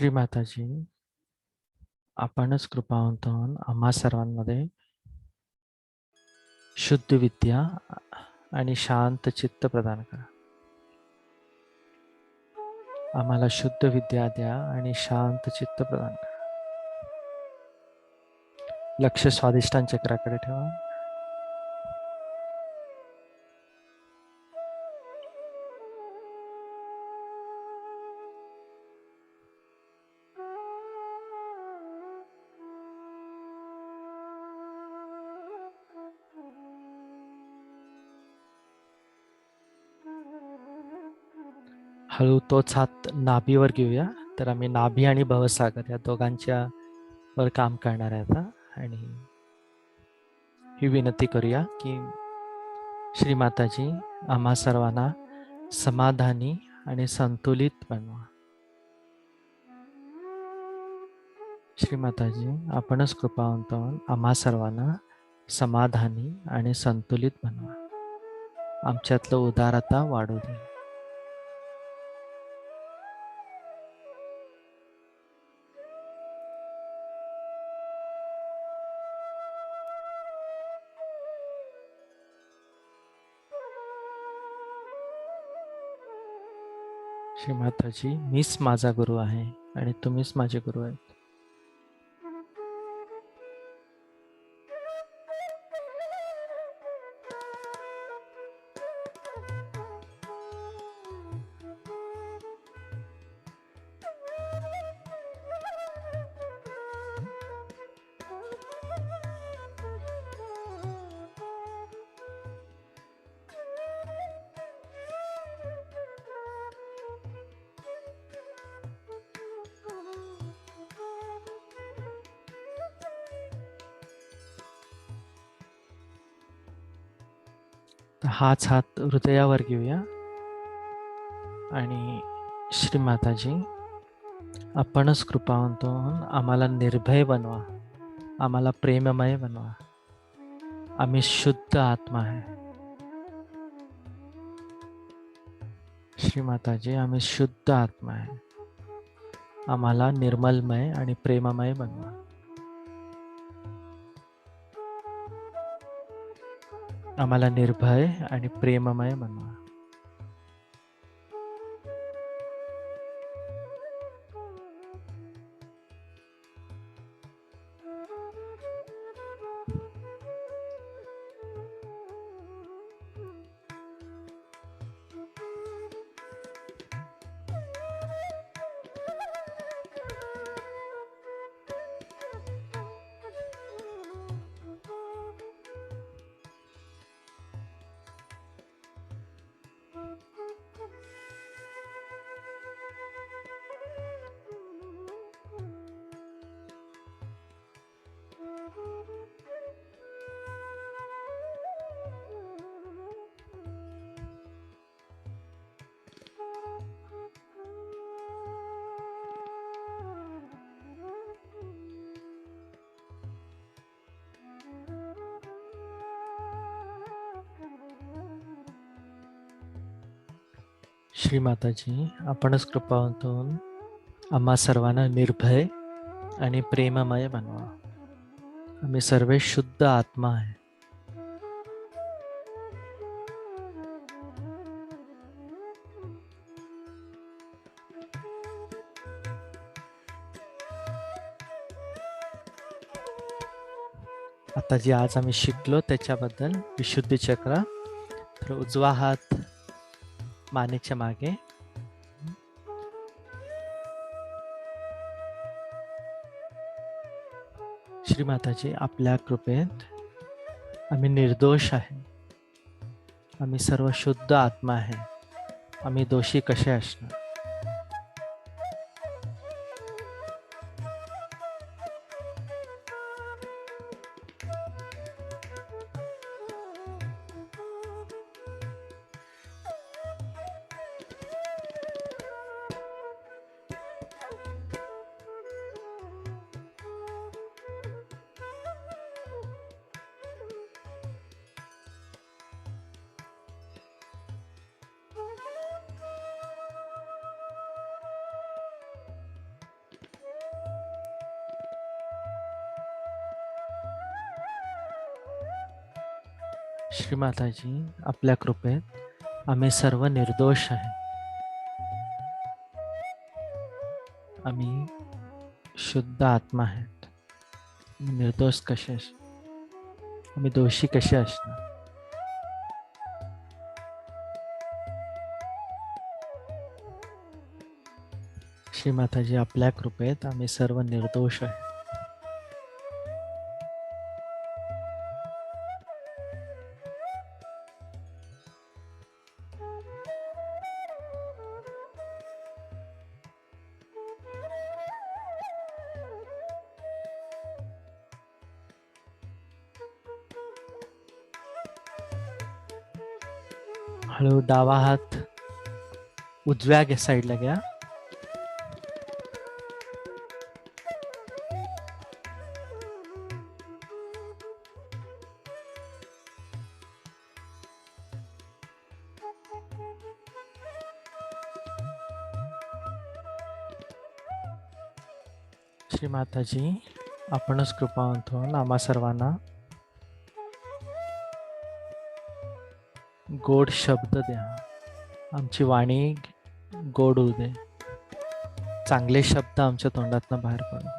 श्रीमाताजी, आपणच कृपावंत होऊन आम्हा सर्वांमध्ये शुद्ध विद्या आणि शांत चित्त प्रदान करा. आम्हाला शुद्ध विद्या द्या आणि शांत चित्त प्रदान करा. लक्ष स्वादिष्टान चक्राकडे ठेवा. हळू तोच हात नाभीवर घेऊया. तर आम्ही नाभी आणि भवसागर या दोघांच्या वर काम करणार आहे आता. आणि ही विनंती करूया की श्रीमाताजी आम्हा सर्वांना समाधानी आणि संतुलित बनवा. श्रीमाताजी, आपणच कृपावंत होऊन आम्हा सर्वांना समाधानी आणि संतुलित बनवा. आमच्यातलं उदारता वाढू दे. श्रीमाताजी, मीच माझा गुरु आहे आणि तुम्हीच माझे गुरु आहेत. तर हाच हात हृदयावर घेऊया. आणि श्रीमाताजी, आपणच कृपावंत होऊन आम्हाला निर्भय बनवा. आम्हाला प्रेममय बनवा. आम्ही शुद्ध आत्मा आहे. श्रीमाताजी, आम्ही शुद्ध आत्मा आहे. आम्हाला निर्मलमय आणि प्रेममय बनवा. आम्हाला निर्भय आणि प्रेममय बनवा. श्रीमाताजी, आपणच कृपावंत होऊन आम्हा सर्वांना निर्भय आणि प्रेममय बनवा. आम्ही सर्व शुद्ध आत्मा आहे. आता जे आज आम्ही शिकलो त्याच्याबद्दल विशुद्धी चक्र. तर उजवा हात मानेच्या मागे. श्रीमाताजी, आपल्या कृपेत आम्ही निर्दोष आहे. आम्ही सर्व शुद्ध आत्मा आहे. आम्ही दोषी कसे असणार. श्रीमाताजी, आपल्या कृपेत आम्ही सर्व निर्दोष आहे. आम्ही शुद्ध आत्मा आहेत. निर्दोष कसे आम्ही दोषी कसे असणार? श्रीमाताजी, आपल्या कृपेत आम्ही सर्व निर्दोष आहे. हळू डावा हात उजव्या साईडला घ्या. श्रीमाताजी, आपणच कृपावंत होऊन आम्हा सर्वांना गोड शब्द द्या. आमची वाणी गोड होऊ दे. चांगले शब्द आमच्या तोंडातनं बाहेर पडू दे.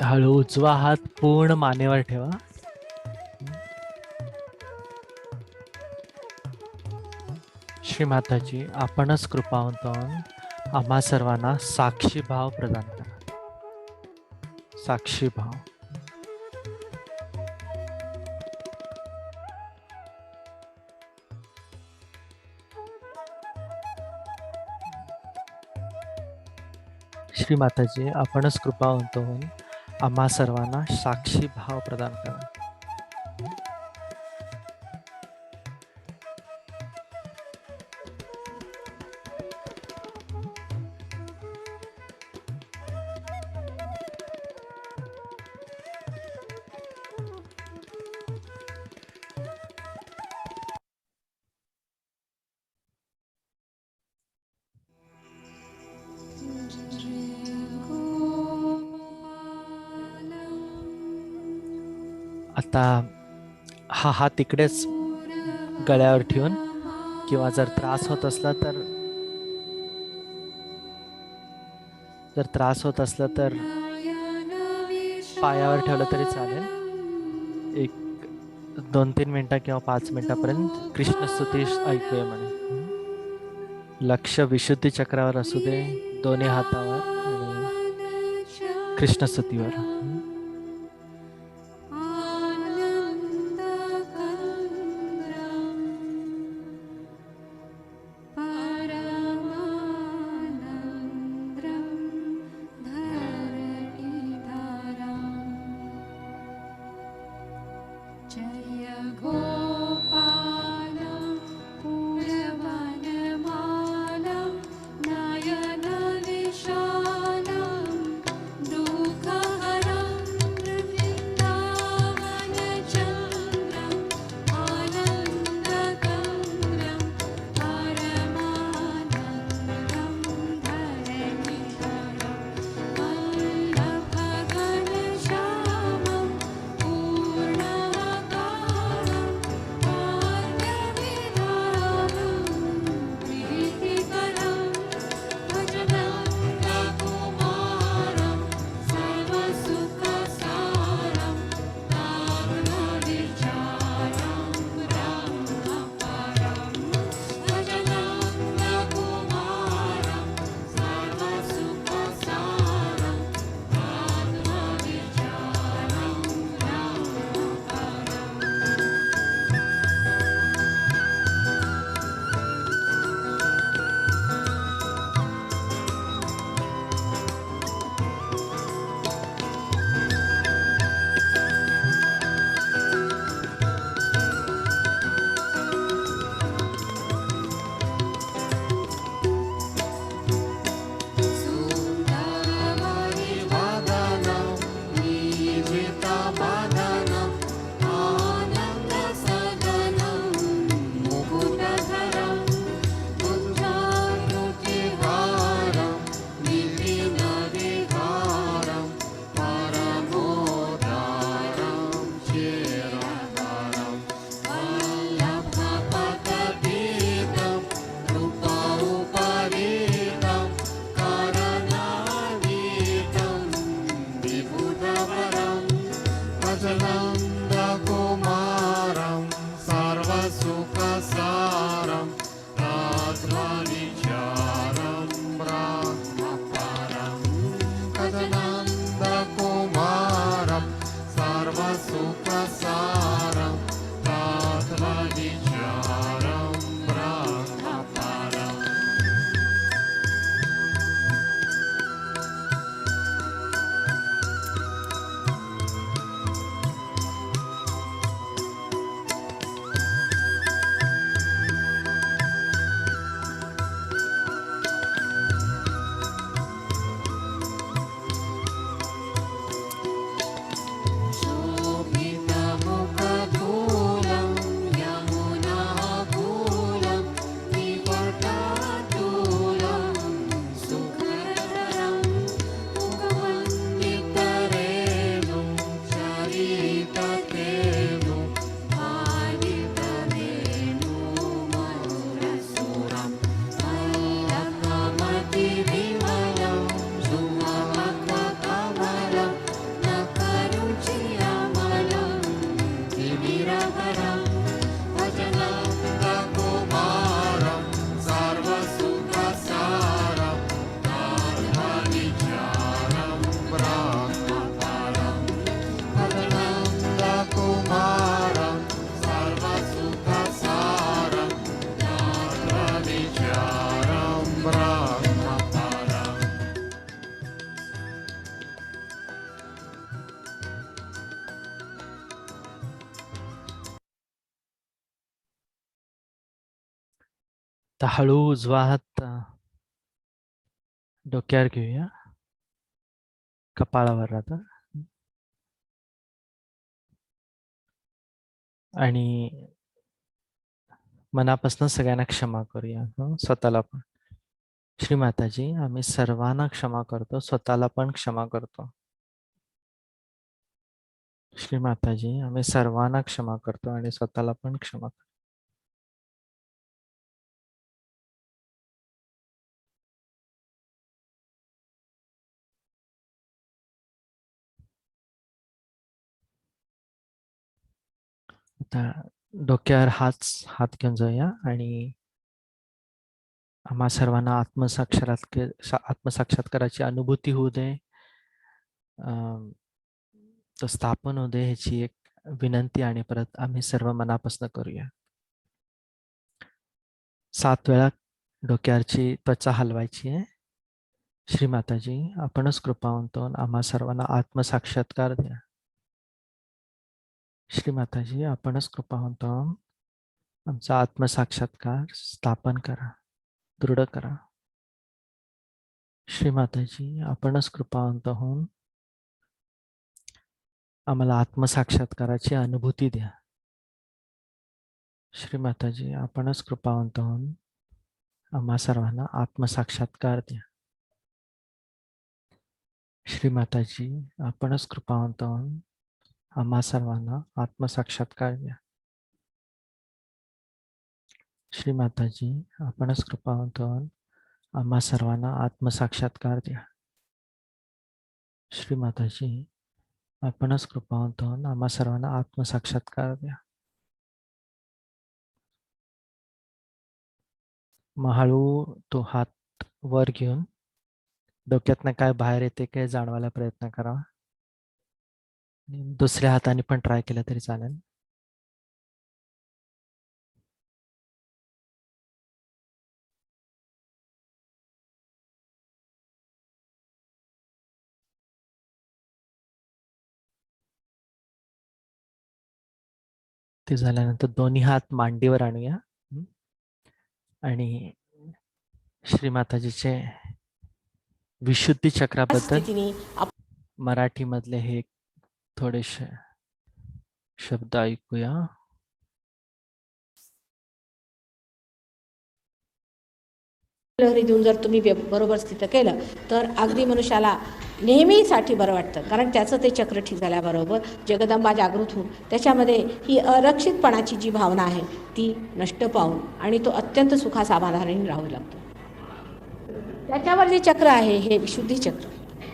हळू उजवा हात पूर्ण मानेवर ठेवा. श्रीमाताजी, आपणच कृपावंत होऊन आम्हा सर्वांना साक्षी भाव प्रदान करा. साक्षी भाव. श्रीमाताजी, आपणच कृपावंत होऊन आम्हा सर्वांना साक्षी भाव प्रदान करा. आता हा हात इकडेच गळ्यावर ठेवून, किंवा जर त्रास होत असला तर पायावर ठेवलं तरी चालेल. एक 2-3 मिनिटं किंवा 5 मिनिटापर्यंत कृष्णस्तुती ऐकूया म्हणे. लक्ष विशुद्धी चक्रावर असू दे, दोन्ही हातावर आणि कृष्णस्तुतीवर. तर हळू उजवा हात डोक्यावर घेऊया, कपाळावर राहतं. आणि मनापासून सगळ्यांना क्षमा करूया, स्वतःला पण. श्री माताजी, आम्ही सर्वांना क्षमा करतो, स्वतःला पण क्षमा करतो. श्री माताजी, आम्ही सर्वांना क्षमा करतो आणि स्वतःला पण क्षमा करतो. आता डोक्यावर हात घेऊन जाऊया आणि आम्हा सर्वांना आत्मसाक्षात्काराची अनुभूती होऊ दे, तो स्थापन होऊ दे, ह्याची एक विनंती आणि परत आम्ही सर्व मनापासून करूया. 7 वेळा डोक्यावरची त्वचा हलवायची आहे. श्री माताजी, आपणच कृपावंत होऊन आम्हा सर्वांना आत्मसाक्षात्कार द्या. श्री माताजी, आपणच कृपावंत होऊन आमचा आत्मसाक्षात्कार स्थापन करा, दृढ करा. श्री माताजी, आपणच कृपावंत होऊन आम्हाला आत्मसाक्षात्काराची अनुभूती द्या. श्री माताजी, आपणच कृपावंत होऊन आम्हा सर्वांना आत्मसाक्षात्कार द्या. श्री माताजी, आपणच कृपावंत होऊन आम्हा सर्वांना आत्मसाक्षात्कार द्या. श्री माताजी, आपणच कृपावंत होऊन आम्हा सर्वांना आत्मसाक्षात्कार द्या. श्री माताजी, आपणच कृपावंत होऊन आम्हा सर्वांना आत्मसाक्षात्कार द्या. मग हळू तो हात वर घेऊन डोक्यातनं काय बाहेर येते काय जाणवायला प्रयत्न करा. दुसऱ्या हाताने पण ट्राय केलं तरी चालेल. ते झाल्यानंतर दोन्ही हात मांडीवर आणूया आणि श्री माताजीचे विशुद्धी चक्राबद्दल स्थितीने मराठीमधले हे थोडेसे शब्द ऐकूया. लहरी देऊन जर तुम्ही बरोबर स्थित केलं तर अगदी मनुष्याला नेहमीसाठी बरं वाटतं. कारण त्याचं ते चक्र ठीक झाल्याबरोबर जगदंबा जागृत होऊन त्याच्यामध्ये ही अरक्षितपणाची जी भावना आहे ती नष्ट पाहून आणि तो अत्यंत सुखासमाधानाने राहू लागतो. त्याच्यावर जे चक्र आहे हे विशुद्धी चक्र,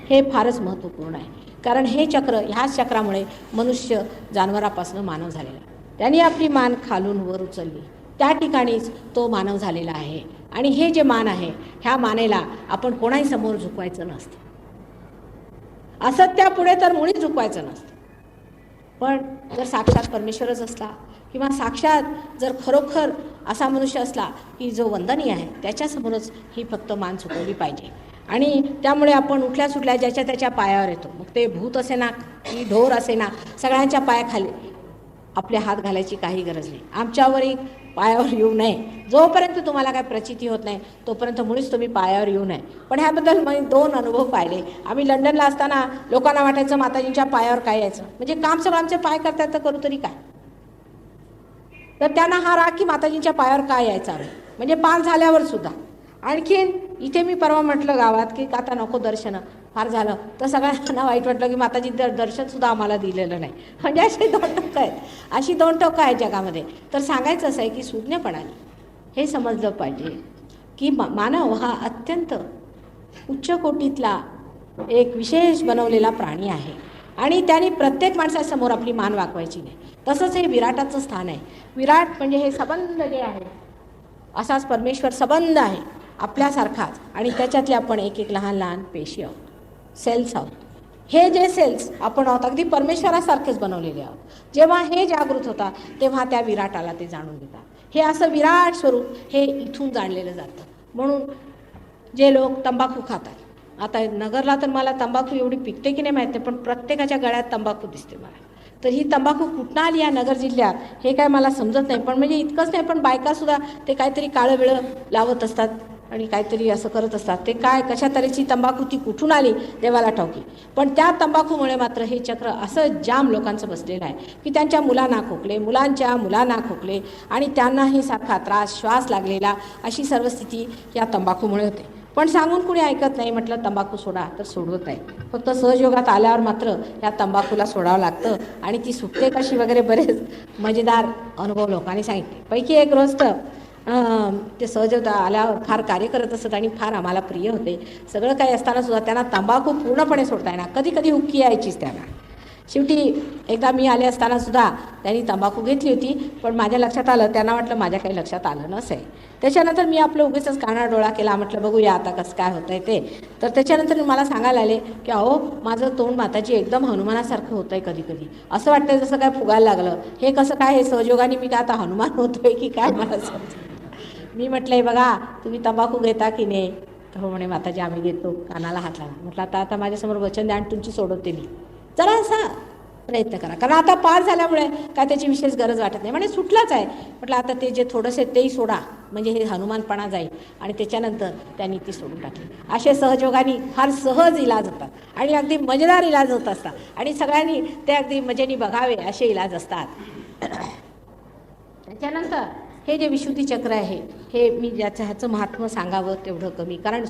हे फारच महत्त्वपूर्ण आहे. कारण हे चक्र, ह्याच चक्रामुळे मनुष्य जनावरापासून मानव झालेला आहे. त्यांनी आपली मान खालून वर उचलली, त्या ठिकाणीच तो मानव झालेला आहे. आणि हे जे मान आहे, ह्या मानेला आपण कोणाही समोर झुकवायचं नसतं. असत्यापुढे तर मुळीच झुकवायचं नसतं. पण जर साक्षात परमेश्वरच असला किंवा साक्षात जर खरोखर असा मनुष्य असला की जो वंदनीय आहे, त्याच्यासमोरच ही फक्त मान झुकवली पाहिजे. आणि त्यामुळे आपण उठल्या सुटल्या ज्याच्या त्याच्या पायावर येतो. मग ते भूत असे ना की ढोर असे ना, सगळ्यांच्या पायाखाली आपले हात घालायची काही गरज नाही. आमच्यावरही पायावर येऊ नये. जोपर्यंत तुम्हाला काय प्रचिती होत नाही तोपर्यंत मुळीच तुम्ही पायावर येऊ नये. पण ह्याबद्दल मी 2 अनुभव पाहिले. आम्ही लंडनला असताना लोकांना वाटायचं माताजींच्या पायावर काय यायचं, म्हणजे काम सगळं आमचे पाय करतात तर करू तरी काय. तर त्यांना हा राग की माताजींच्या पायावर काय यायचं आम्ही, म्हणजे पान झाल्यावर सुद्धा. आणखीन इथे मी परवा म्हटलं गावात की आता नको दर्शनं, फार झालं. तर सगळ्यांना वाईट वाटलं की माताजी दर्शनसुद्धा आम्हाला दिलेलं नाही. म्हणजे अशी 2 टोकं आहेत, अशी 2 टोकं आहेत जगामध्ये. तर सांगायचं असं आहे की सुज्ञपणाने हे समजलं पाहिजे की मानव हा अत्यंत उच्च कोटीतला एक विशेष बनवलेला प्राणी आहे. आणि त्यांनी प्रत्येक माणसासमोर आपली मान वाकवायची नाही. तसंच हे विराटाचं स्थान आहे. विराट म्हणजे हे सबंध जे आहे, असाच परमेश्वर सबंध आहे आपल्यासारखाच. आणि त्याच्यातले आपण एक एक लहान लहान पेशी आहोत, सेल्स आहोत. हे जे सेल्स आपण आहोत अगदी परमेश्वरासारखेच बनवलेले आहोत. जेव्हा हे जागृत होतात तेव्हा त्या विराटाला ते जाणून घेतात. हे असं विराट स्वरूप हे इथून जाणलेलं जातं. म्हणून जे लोक तंबाखू खातात, आता नगरला तर मला तंबाखू एवढी पिकते की नाही माहीत नाही, पण प्रत्येकाच्या गळ्यात तंबाखू दिसते मला. तर ही तंबाखू कुठनं आली या नगर जिल्ह्यात हे काय मला समजत नाही. पण म्हणजे इतकंच नाही, पण बायकासुद्धा ते काहीतरी काळं वेळं लावत असतात आणि काहीतरी असं करत असतात. ते काय कशा तऱ्हेची तंबाखू ती कुठून आली देवाला ठाऊकी. पण त्या तंबाखूमुळे मात्र हे चक्र असं जाम लोकांचं बसलेलं आहे की त्यांच्या मुलांना खोकले, मुलांच्या मुलांना खोकले आणि त्यांनाही सारखा त्रास, श्वास लागलेला, अशी सर्व स्थिती या तंबाखूमुळे होते. पण सांगून कुणी ऐकत नाही. म्हटलं तंबाखू सोडा तर सोडवत नाही. फक्त सहजयोगात आल्यावर मात्र या तंबाखूला सोडावं लागतं आणि ती सुटते कशी वगैरे बरेच मजेदार अनुभव लोकांनी सांगितले. पैकी एक गोष्ट, ते सहज आल्यावर फार कार्य करत असत आणि फार आम्हाला प्रिय होते. सगळं काही असताना सुद्धा त्यांना तंबाखू पूर्णपणे सोडता येणार. कधी कधी हुक्की यायचीच त्यांना. शेवटी एकदा मी आले असताना सुद्धा त्यांनी तंबाखू घेतली होती. पण माझ्या लक्षात आलं, त्यांना वाटलं माझ्या काही लक्षात आलं नसेल. त्याच्यानंतर मी आपलं उगीचच कानाडोळा केला. म्हटलं बघूया आता कसं काय होतं आहे ते. तर त्याच्यानंतर मला सांगायला आले की अहो माझं तोंड माताजी एकदम हनुमानासारखं होतं आहे कधी कधी. असं वाटतं जसं काय फुगायला लागलं. हे कसं काय, हे सहयोगाने मी काय आता हनुमान होतो आहे की काय मला समजलं. मी म्हटलं हे बघा तुम्ही तंबाखू घेता की नाही. तर हो म्हणे माताजी आम्ही घेतो. कानाला हात लावला. म्हटलं आता आता माझ्यासमोर वचन द्या आणि तुमची सोडवते मी. जरा असा प्रयत्न करा, कारण आता पार झाल्यामुळे काय त्याची विशेष गरज वाटत नाही. म्हणजे सुटलाच आहे. म्हटलं आता ते जे थोडंसे तेही सोडा, म्हणजे हे हनुमानपणा जाईल. आणि त्याच्यानंतर त्यांनी ती सोडून टाकली. असे सहयोगाने फार सहज इलाज होतात आणि अगदी मजेदार इलाज होत असतात आणि सगळ्यांनी ते अगदी मजेने बघावे असे इलाज असतात. त्याच्यानंतर हे जे विशुद्धी चक्र आहे, हे मी ह्याचं महात्म्य सांगावं तेवढं कमी. कारण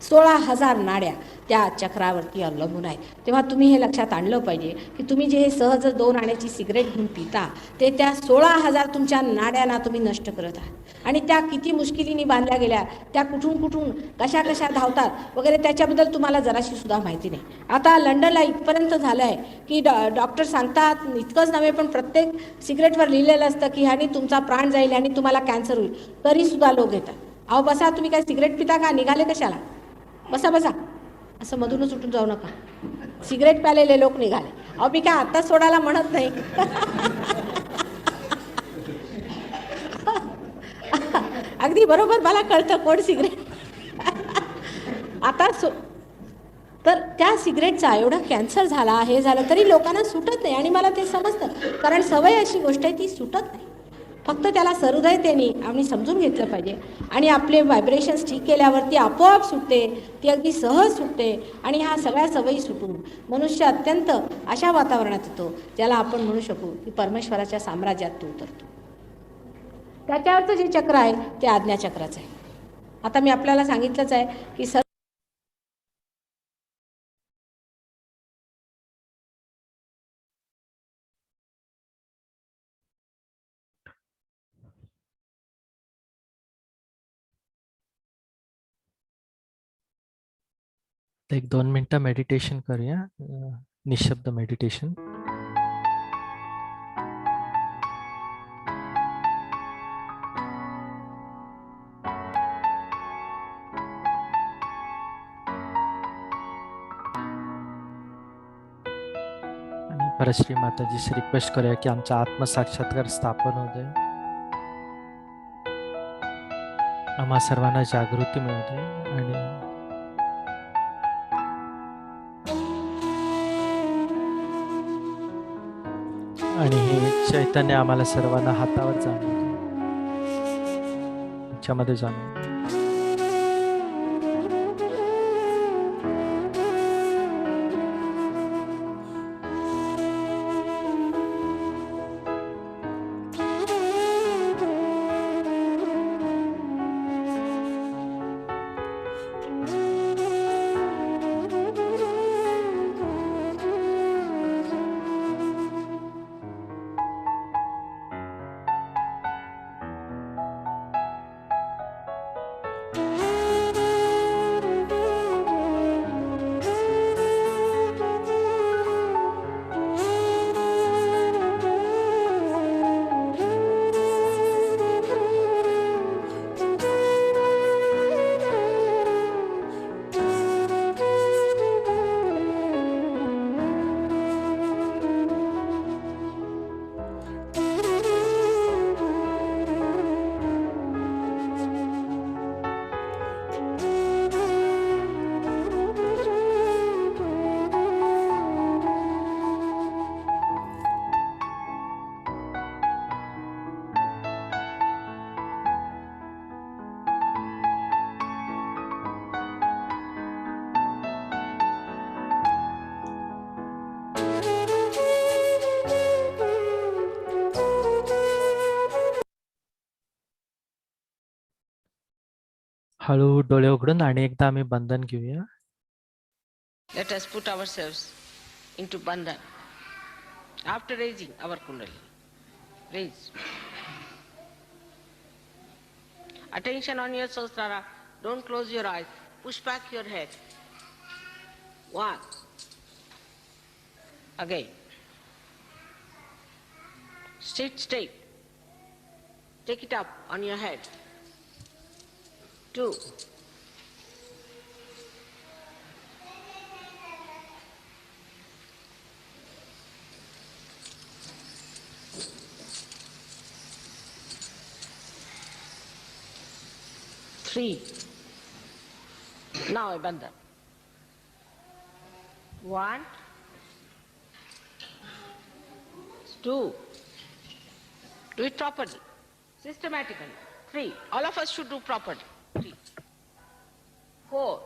16,000 नाड्या त्या चक्रावरती अवलंबून आहे. तेव्हा तुम्ही हे लक्षात आणलं पाहिजे की तुम्ही जे हे सहज 2 आण्याची सिगरेट घेऊन पिता, ते त्या 16,000 तुमच्या नाड्यांना तुम्ही नष्ट करत आहात. आणि त्या किती मुश्किलीने बांधल्या गेल्या, त्या कुठून कुठून कशा कशा धावतात वगैरे त्याच्याबद्दल तुम्हाला जराशी सुद्धा माहिती नाही. आता लंडनला इथपर्यंत झालं आहे की डॉक्टर सांगतात, इतकंच नव्हे पण प्रत्येक सिगरेटवर लिहिलेलं असतं की ह्यानी तुमचा प्राण जाईल आणि तुम्हाला कॅन्सर होईल. तरीसुद्धा लोक येतात. अहो बसा, तुम्ही काय सिगरेट पिता का, निघाले कशाला, बसा बसा. असं मधूनच उठून जाऊ नका. सिगरेट प्यालेले लोक निघाले. अहो मी काय आत्ताच सोडायला म्हणत नाही. अगदी बरोबर मला कळतं कोण सिगरेट आता तर त्या सिगरेटचा एवढा कॅन्सर झाला, हे झालं तरी लोकांना सुटत नाही. आणि मला ते समजतं, कारण सवय अशी गोष्ट आहे ती सुटत नाही. फक्त त्याला सहृदयतेने आम्ही समजून घेतलं पाहिजे आणि आपले व्हायब्रेशन्स ठीक केल्यावर ती आपोआप सुटते. ती अगदी सहज सुटते आणि ह्या सगळ्या सवयी सुटून मनुष्य अत्यंत अशा वातावरणात येतो ज्याला आपण म्हणू शकू की परमेश्वराच्या साम्राज्यात तो उतरतो. त्याच्यावरचं जे चक्र आहे ते आज्ञाचक्राचं आहे. आता मी आपल्याला सांगितलंच आहे की एक 2 मिनिटं मेडिटेशन करूया. निशब्द मेडिटेशन. आणि परत श्री माताजीशी रिक्वेस्ट करूया की आमचा आत्मसाक्षात्कार स्थापन होऊ दे, आम्हा सर्वांना जागृती मिळू दे आणि हे चैतन्य आम्हाला सर्वांना हातावर जाणवू दे, त्याच्यामध्ये जाणवू दे. हळू डोळे उघडून आणि एकदा आम्ही बंधन घेऊया. Let us put ourselves into bandhan. After raising our kundalini, raise. Attention on your Sahasrara. Don't close your eyes. Push back your head. 1. Again. Sit straight. Take it up on your head. 2. 3. Now a bandhan. 1, 2. Do it properly, systematically. 3. All of us should do properly. 3. 4.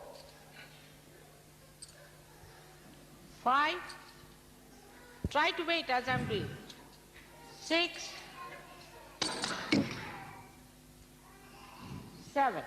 5. Try to wait as I'm doing. 6. 7.